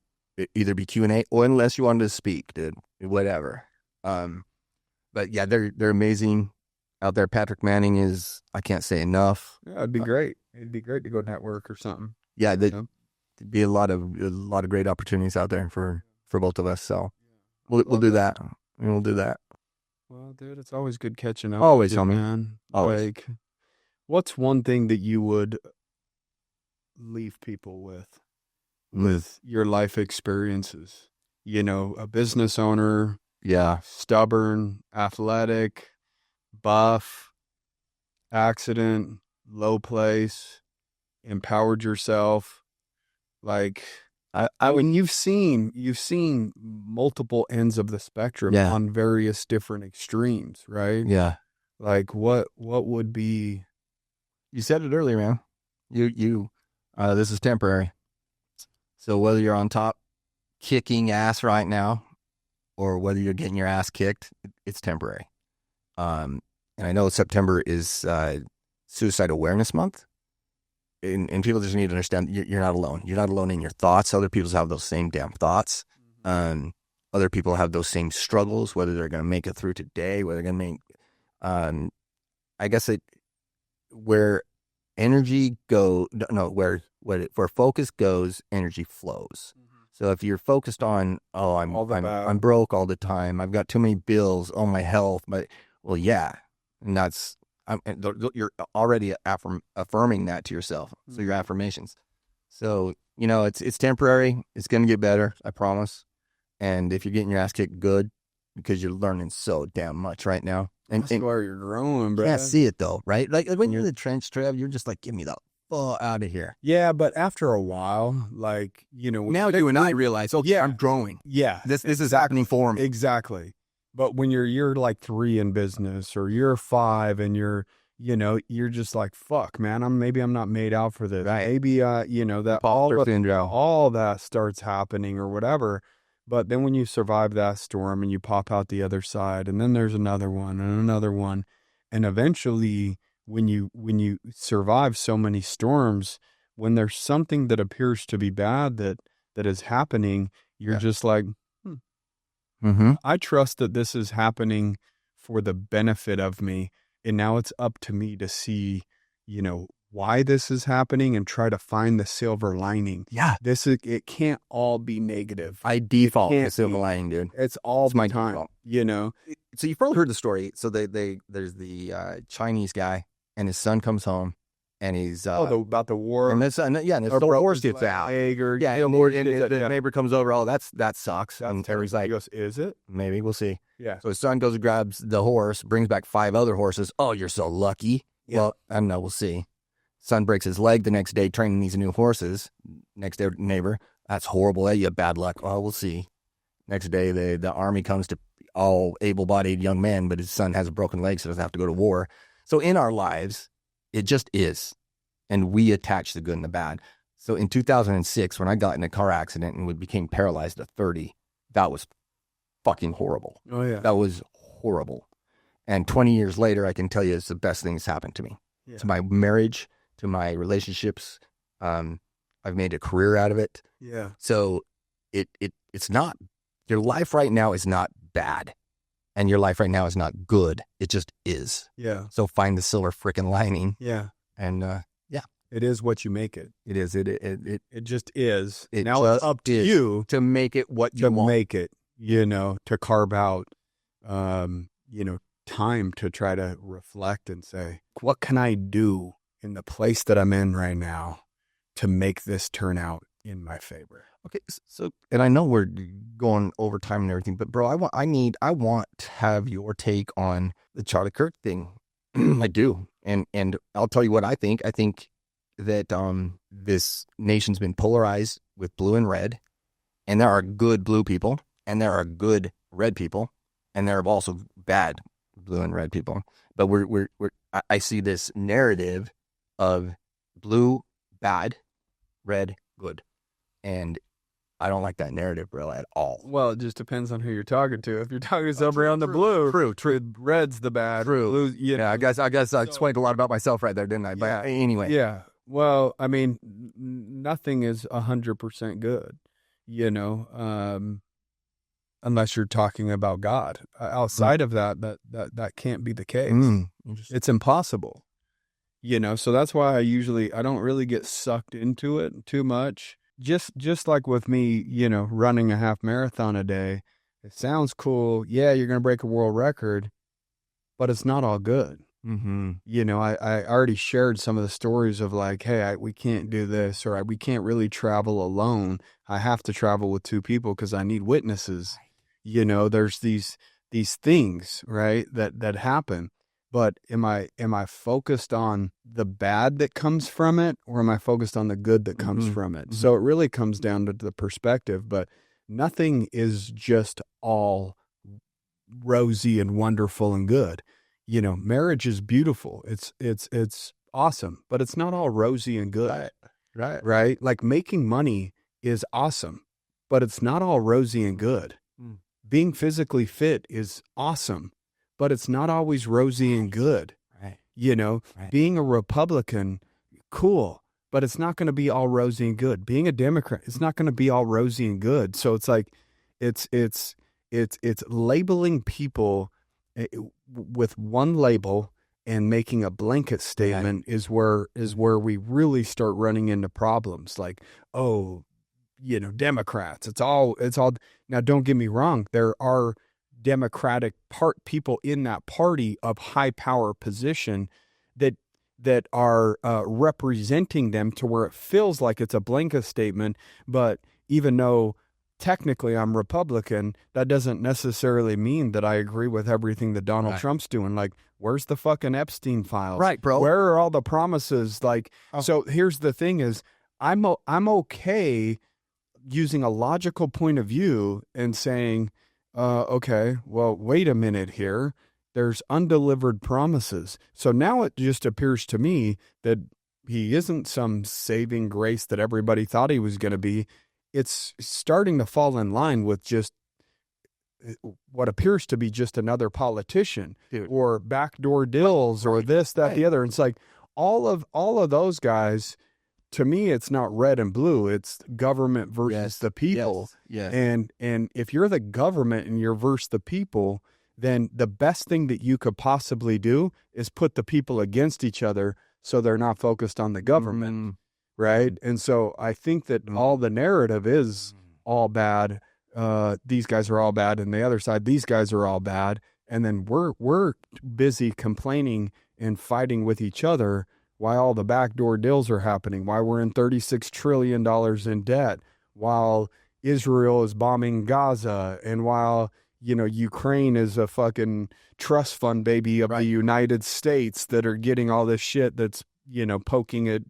either be Q&A or unless you wanted to speak, dude, whatever. But yeah, they're amazing out there. Patrick Manning is, I can't say enough. Yeah, it'd be great. It'd be great to go network or something. Yeah, You know? there'd be a lot of great opportunities out there for both of us. So we'll do that. We'll do that. Well, dude, it's always good catching up. Always, with you, homie. man. Always. Like, what's one thing that you would leave people with your life experiences? You know, a business owner, Yeah. stubborn, athletic, buff, accident, low place, empowered yourself. Like, I mean, you've seen multiple ends of the spectrum Yeah. on various different extremes, right? Yeah. Like, what would be? You said it earlier, man. You this is temporary. So whether you're on top kicking ass right now or whether you're getting your ass kicked, it's temporary. And I know September is Suicide Awareness Month. And people just need to understand you're not alone. You're not alone in your thoughts. Other people have those same damn thoughts. Other people have those same struggles, whether they're going to make it through today, whether they're going to make, I guess where energy where focus goes, energy flows. So if you're focused on, I'm broke all the time, I've got too many bills, my health, and that's you're already affirming that to yourself. So your affirmations. So it's temporary. It's going to get better, I promise. And if you're getting your ass kicked, good, because you're learning so damn much right now. And That's where you're growing, bro. you can't see it though, right? Like when you're in the trench, Trev, you're just like, get me the fuck out of here. Yeah, but after a while, like, Now you and I realize, I'm growing. Yeah, This is happening for me. exactly. But when you're like 3 in business or you're 5 and you're just like, fuck, man, maybe I'm not made out for this. Right. Maybe that all that starts happening or whatever. But then when you survive that storm and you pop out the other side, and then there's another one and another one, and eventually when you survive so many storms, when there's something that appears to be bad that is happening, you're just like, I trust that this is happening for the benefit of me. And now it's up to me to see, why this is happening and try to find the silver lining. Yeah. It can't all be negative. I default can't to silver be. lining, dude. It's all my the time, default. So you've probably heard the story. So there's the Chinese guy, and his son comes home, and he's about the war. and his son, and his or little broke horse his gets out. leg or And the neighbor comes over. That sucks. And Terry's like, he goes, is it? maybe we'll see. Yeah. So his son goes and grabs the horse, brings back 5 other horses. Oh, you're so lucky. Yeah. Well, I don't know. We'll see. Son breaks his leg the next day training these new horses. Next day, neighbor, that's horrible. Hey, you have bad luck. Oh, we'll see. Next day, the army comes to all able-bodied young men, but his son has a broken leg, so doesn't have to go to war. So in our lives, it just is. And we attach the good and the bad. So in 2006, when I got in a car accident and became paralyzed at 30, that was fucking horrible. Oh, yeah. That was horrible. And 20 years later, I can tell you it's the best thing that's happened to me. Yeah. To my marriage, to my relationships. I've made a career out of it. Yeah. So it's not, your life right now is not bad. And your life right now is not good. It just is. Yeah. So find the silver frickin' lining. Yeah. And It is what you make it. it is. It just is. It Now it's just up to is. you to make it what you to want. make it, to carve out, time to try to reflect and say, what can I do in the place that I'm in right now to make this turn out in my favor? Okay, so and I know we're going over time and everything, but bro, I want to have your take on the Charlie Kirk thing. I do, and I'll tell you what I think. I think that this nation's been polarized with blue and red, and there are good blue people and there are good red people, and there are also bad blue and red people. But I see this narrative of blue bad, red good, and I don't like that narrative, bro, at all. Well, it just depends on who you're talking to. If you're talking to somebody on the blue, True. Red's the bad. True. Blue, Yeah, I guess I explained a lot about myself right there, didn't I? But anyway. Yeah. Well, I mean, nothing is 100% good, unless you're talking about God. Outside of that can't be the case. It's impossible, So that's why I don't really get sucked into it too much. Just like with me, running a half marathon a day, it sounds cool. Yeah, you're going to break a world record, but it's not all good. I already shared some of the stories of like, hey, we can't do this, or we can't really travel alone. I have to travel with two people because I need witnesses. There's these things, right, that happen. But am I focused on the bad that comes from it, or am I focused on the good that comes from it? So it really comes down to the perspective, but nothing is just all rosy and wonderful and good. Marriage is beautiful. It's awesome, but it's not all rosy and good. Right? Like making money is awesome, but it's not all rosy and good. Being physically fit is awesome, but it's not always rosy and good. Right. Being a Republican, cool, but it's not going to be all rosy and good. Being a Democrat, it's not going to be all rosy and good. So it's like, it's labeling people with one label and making a blanket statement is where we really start running into problems. Like, Democrats, it's all. Now, don't get me wrong. There are Democratic people in that party of high power position that are representing them to where it feels like it's a blanket statement. But even though technically I'm Republican, that doesn't necessarily mean that I agree with everything that Donald Trump's doing. Like, where's the fucking Epstein files? Right, bro. Where are all the promises? Like, so here's the thing is, I'm okay using a logical point of view and saying, okay, well, wait a minute here. There's undelivered promises. So now it just appears to me that he isn't some saving grace that everybody thought he was going to be. It's starting to fall in line with just what appears to be just another politician. Dude. Or backdoor deals or this, that, the other. And it's like all of those guys. To me, it's not red and blue. It's government versus the people. Yes. And if you're the government and you're versus the people, then the best thing that you could possibly do is put the people against each other so they're not focused on the government, right? And so I think that all the narrative is all bad. These guys are all bad, and the other side, these guys are all bad. And then we're busy complaining and fighting with each other. Why all the backdoor deals are happening, why we're in $36 trillion in debt, while Israel is bombing Gaza, and while, Ukraine is a fucking trust fund baby of the United States that are getting all this shit that's, poking at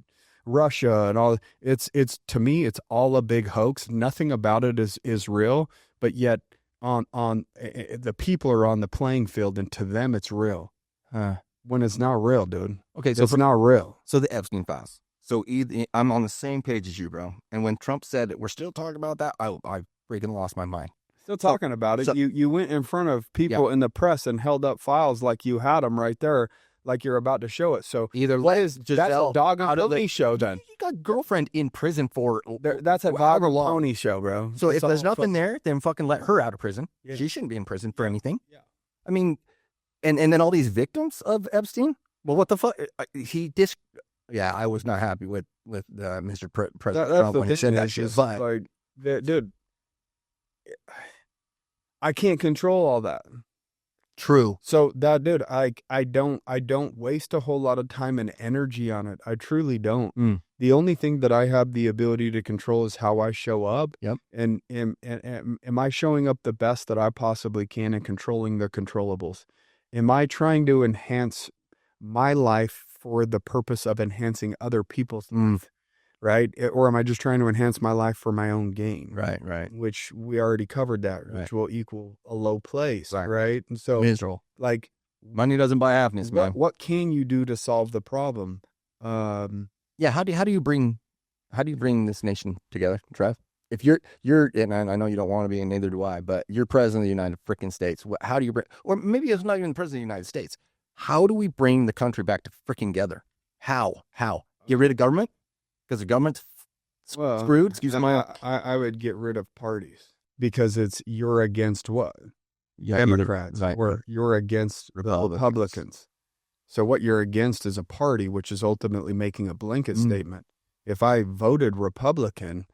Russia and all. It's to me, it's all a big hoax. Nothing about it is real, but yet on the people are on the playing field, and to them it's real. When it's not real, dude. Okay, so it's not real. So the Epstein files. So I'm on the same page as you, bro. And when Trump said we're still talking about that, I freaking lost my mind. Still talking about it. You went in front of people in the press and held up files like you had them right there, like you're about to show it. So either that's a dog on pony show then. You got a girlfriend in prison for that's a dog on pony show, bro. So if there's nothing there, then fucking let her out of prison. Yeah. She shouldn't be in prison for anything. Yeah. I mean, and then all these victims of Epstein. Well, what the fuck? I was not happy with Mr. President Trump when he said that shit. But like, dude, I can't control all that. True. So that, dude, I don't waste a whole lot of time and energy on it. I truly don't. The only thing that I have the ability to control is how I show up. Yep. And am I showing up the best that I possibly can and controlling the controllables? Am I trying to enhance my life for the purpose of enhancing other people's life? right? Or am I just trying to enhance my life for my own gain? Right. Which we already covered that, Right. which will equal a low place, Right. right? And so, Miserable. like, Money doesn't buy happiness, man. what can you do to solve the problem? Yeah, how do you bring this nation together, Trev? If you're and I know you don't want to be, and neither do I, but you're president of the United freaking States. How do you bring, or maybe it's not even the president of the United States. How do we bring the country back to freaking together? How? Get rid of government? Because the government's screwed? Excuse me. I would get rid of parties because you're against what? Yeah, Democrats, right. or you're against Republicans. So what you're against is a party, which is ultimately making a blanket statement. If I voted Republican,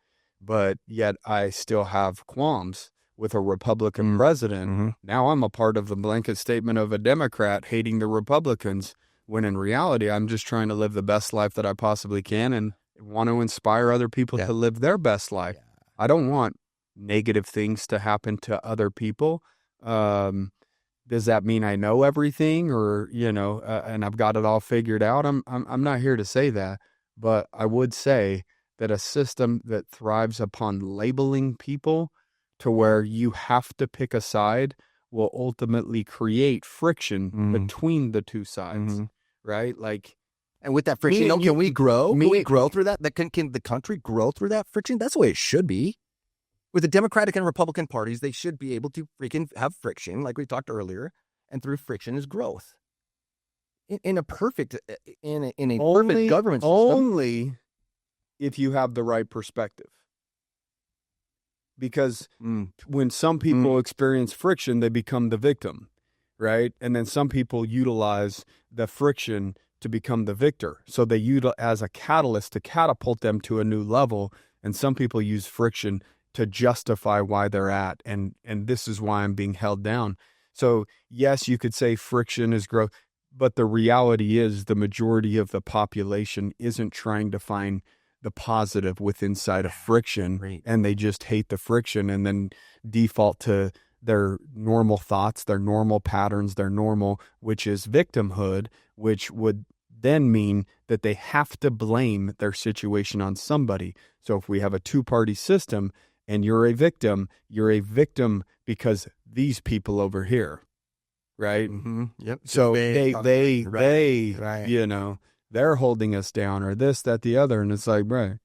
but yet I still have qualms with a Republican president, now I'm a part of the blanket statement of a Democrat hating the Republicans, when in reality, I'm just trying to live the best life that I possibly can and want to inspire other people to live their best life. I don't want negative things to happen to other people. Does that mean I know everything, or, and I've got it all figured out? I'm not here to say that, but I would say that a system that thrives upon labeling people to where you have to pick a side will ultimately create friction between the two sides, right? Like, and with that friction, can we grow? Can we grow through that? Can the country grow through that friction? That's the way it should be. With the Democratic and Republican parties, they should be able to freaking have friction, like we talked earlier, and through friction is growth. In a perfect perfect government system. Only if you have the right perspective. Because when some people experience friction, they become the victim, right? And then some people utilize the friction to become the victor. So they use it as a catalyst to catapult them to a new level. And some people use friction to justify why they're at. And this is why I'm being held down. So yes, you could say friction is growth, but the reality is the majority of the population isn't trying to find the positive inside of friction, and they just hate the friction and then default to their normal thoughts, their normal patterns, which is victimhood, which would then mean that they have to blame their situation on somebody. So if we have a two-party system and you're a victim because these people over here, right? Yep. So they they're holding us down, or this, that, the other. And it's like, bro,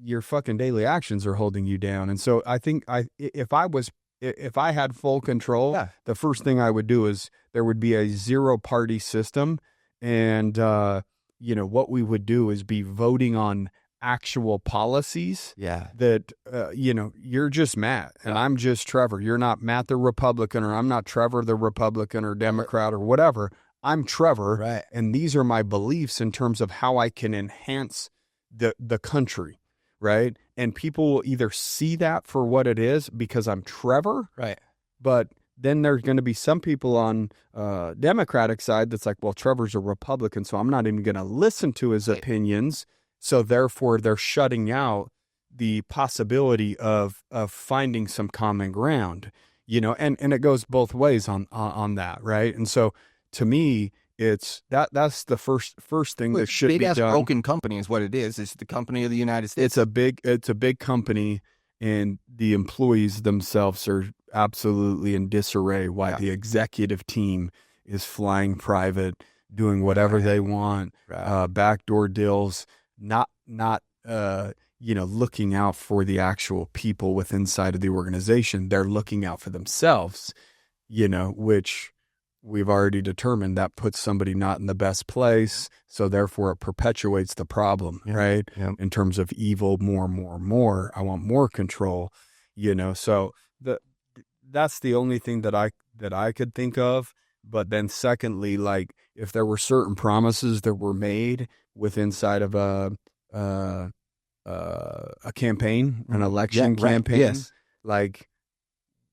your fucking daily actions are holding you down. And so I think if I had full control, the first thing I would do is there would be a 0-party system. And, what we would do is be voting on actual policies that, you're just Matt and I'm just Trevor. You're not Matt the Republican, or I'm not Trevor the Republican or Democrat or whatever. I'm Trevor, right? And these are my beliefs in terms of how I can enhance the country, right? And people will either see that for what it is because I'm Trevor, right? But then there's going to be some people on Democratic side that's like, well, Trevor's a Republican, so I'm not even going to listen to his opinions. So therefore, they're shutting out the possibility of finding some common ground, and it goes both ways on that, right? And so, to me, it's that's the first thing that should be done. Broken company is what it is. It's the company of the United States. It's a big company, and the employees themselves are absolutely in disarray. Why the executive team is flying private, doing whatever they want, backdoor deals, not looking out for the actual people within inside of the organization. They're looking out for themselves, which we've already determined that puts somebody not in the best place. So therefore it perpetuates the problem, right? Yeah. In terms of evil, more. I want more control, so that's the only thing that I could think of. But then secondly, like if there were certain promises that were made within inside of a campaign, an election campaign, like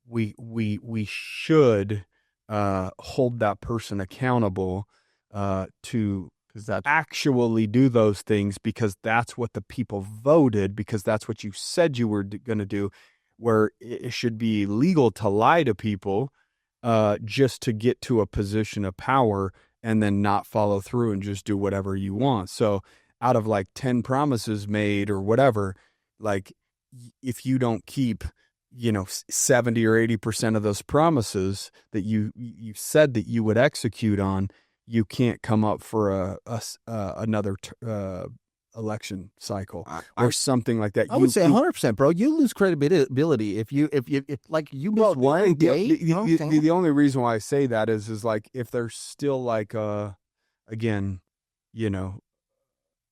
we should hold that person accountable to actually do those things, because that's what the people voted, because that's what you said you were going to do, where it should be legal to lie to people just to get to a position of power and then not follow through and just do whatever you want. So out of like 10 promises made or whatever, like if you don't keep, 70 or 80% of those promises that you said that you would execute on, you can't come up for another election cycle or something like that. I would say 100%, bro. You lose credibility if like you miss one day. The only reason why I say that is like if there's still like again,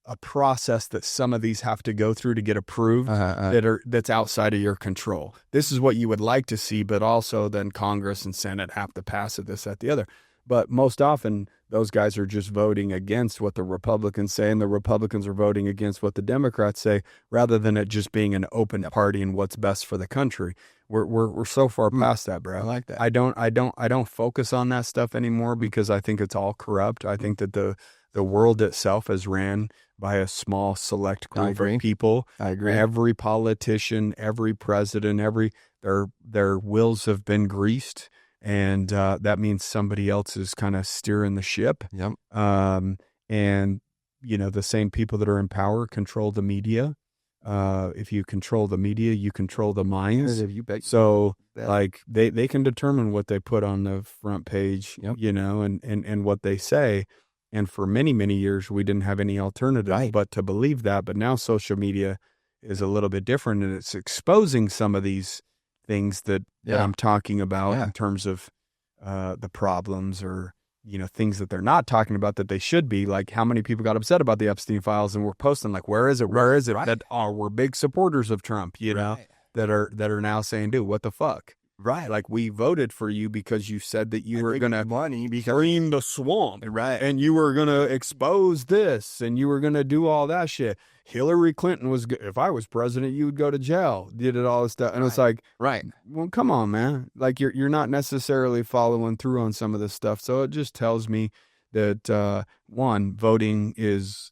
a process that some of these have to go through to get approved that's outside of your control. This is what you would like to see, but also then Congress and Senate have to pass it, this, that, the other. But most often those guys are just voting against what the Republicans say, and the Republicans are voting against what the Democrats say, rather than it just being an open party and what's best for the country. We're so far past that, bro. I like that. I don't focus on that stuff anymore because I think it's all corrupt. I think that the world itself is ran by a small select group of people. I agree. Every politician, every president, their wills have been greased, and that means somebody else is kind of steering the ship. Yep. And the same people that are in power control the media. If you control the media, you control the minds. So like they can determine what they put on the front page, and what they say. And for many, many years, we didn't have any alternative but to believe that. But now social media is a little bit different, and it's exposing some of these things that I'm talking about in terms of the problems or, things that they're not talking about that they should be. Like how many people got upset about the Epstein files and were posting like, where is it? Where is it? Right. That we're big supporters of Trump, that are now saying, dude, what the fuck? Right. Like we voted for you because you said that you were going to clean the swamp. Right. And you were going to expose this and you were going to do all that shit. Hillary Clinton was, if I was president, you would go to jail. Did it all this stuff. And it's like, well, come on, man. Like you're not necessarily following through on some of this stuff. So it just tells me that, one, voting is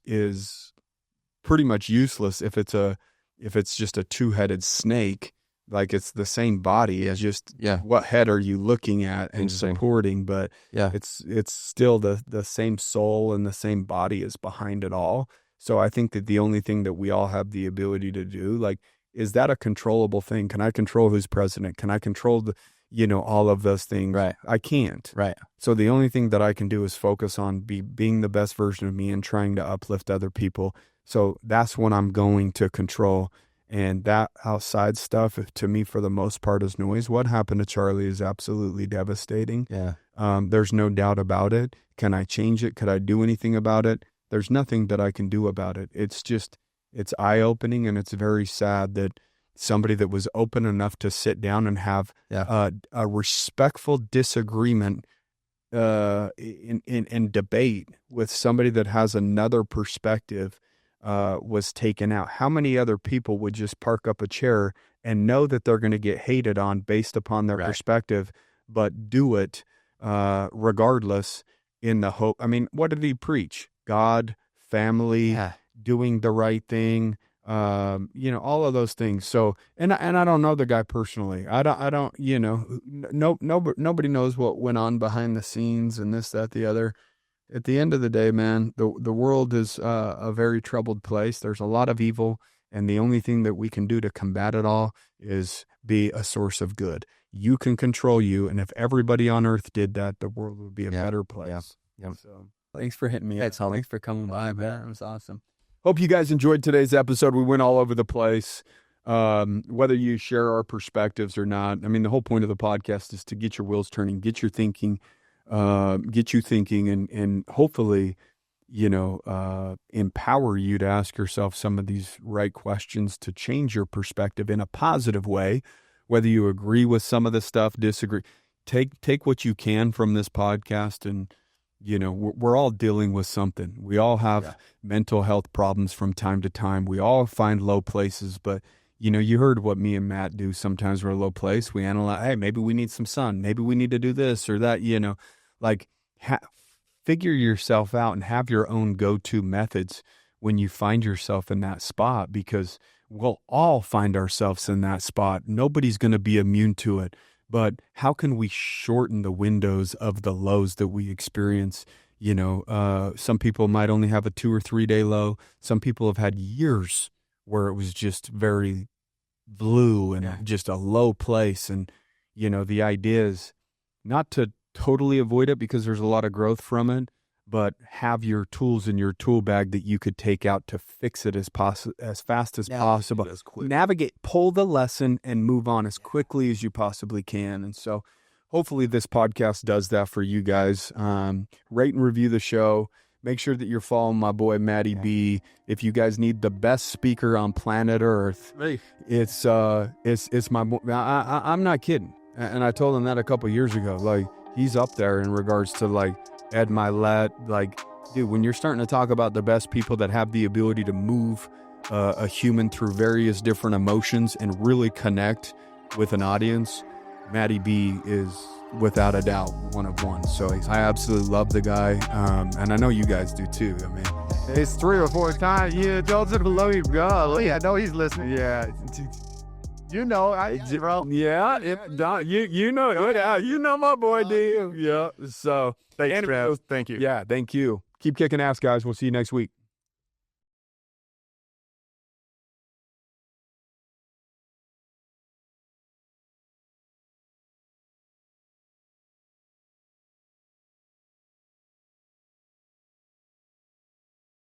pretty much useless if it's just a two-headed snake. Like it's the same body as just what head are you looking at and supporting, but it's still the same soul and the same body is behind it all. So I think that the only thing that we all have the ability to do, like, is that a controllable thing? Can I control who's president? Can I control all of those things? Right. I can't. Right. So the only thing that I can do is focus on being the best version of me and trying to uplift other people. So that's what I'm going to control. And that outside stuff, to me, for the most part, is noise. What happened to Charlie is absolutely devastating. Yeah. There's no doubt about it. Can I change it? Could I do anything about it? There's nothing that I can do about it. It's eye-opening, and it's very sad that somebody that was open enough to sit down and have a respectful disagreement in debate with somebody that has another perspective was taken out. How many other people would just park up a chair and know that they're going to get hated on based upon their perspective, but do it regardless in the hope? I mean, what did he preach? God, family, doing the right thing, all of those things. So, and I don't know the guy personally. I don't, nobody knows what went on behind the scenes and this, that, the other. At the end of the day, man, the world is a very troubled place. There's a lot of evil, and the only thing that we can do to combat it all is be a source of good. You can control you, and if everybody on earth did that, the world would be a better place. Yeah. So, thanks for hitting me up. Thanks for coming by, man. It was awesome. Hope you guys enjoyed today's episode. We went all over the place. Whether you share our perspectives or not, I mean, the whole point of the podcast is to get your wheels turning, get you thinking, and hopefully, empower you to ask yourself some of these right questions to change your perspective in a positive way. Whether you agree with some of the stuff, disagree, take what you can from this podcast. And, we're all dealing with something. We all have mental health problems from time to time. We all find low places, but you heard what me and Matt do. Sometimes we're a low place. We analyze, hey, maybe we need some sun. Maybe we need to do this or that, figure yourself out and have your own go-to methods when you find yourself in that spot, because we'll all find ourselves in that spot. Nobody's going to be immune to it. But how can we shorten the windows of the lows that we experience, Some people might only have a 2 or 3 day low. Some people have had years where it was just very blue and just a low place. And, the idea is not to totally avoid it because there's a lot of growth from it, but have your tools in your tool bag that you could take out to fix it as fast as possible. Navigate, pull the lesson and move on as quickly as you possibly can. And so hopefully this podcast does that for you guys. Rate and review the show. Make sure that you're following my boy, Matty B. If you guys need the best speaker on planet Earth, it's my boy. I'm not kidding. And I told him that a couple years ago. Like, he's up there in regards to like Ed Milet. Like, dude, when you're starting to talk about the best people that have the ability to move a human through various different emotions and really connect with an audience, Matty B is without a doubt one of one. So I absolutely love the guy, and I know you guys do too. I mean, it's 3 or 4 times. Yeah, don't below you, God. I know he's listening. Yeah, bro. Yeah, you know it. You know my boy D. Yeah. So thanks, Trev. Thank you. Yeah, thank you. Keep kicking ass, guys. We'll see you next week.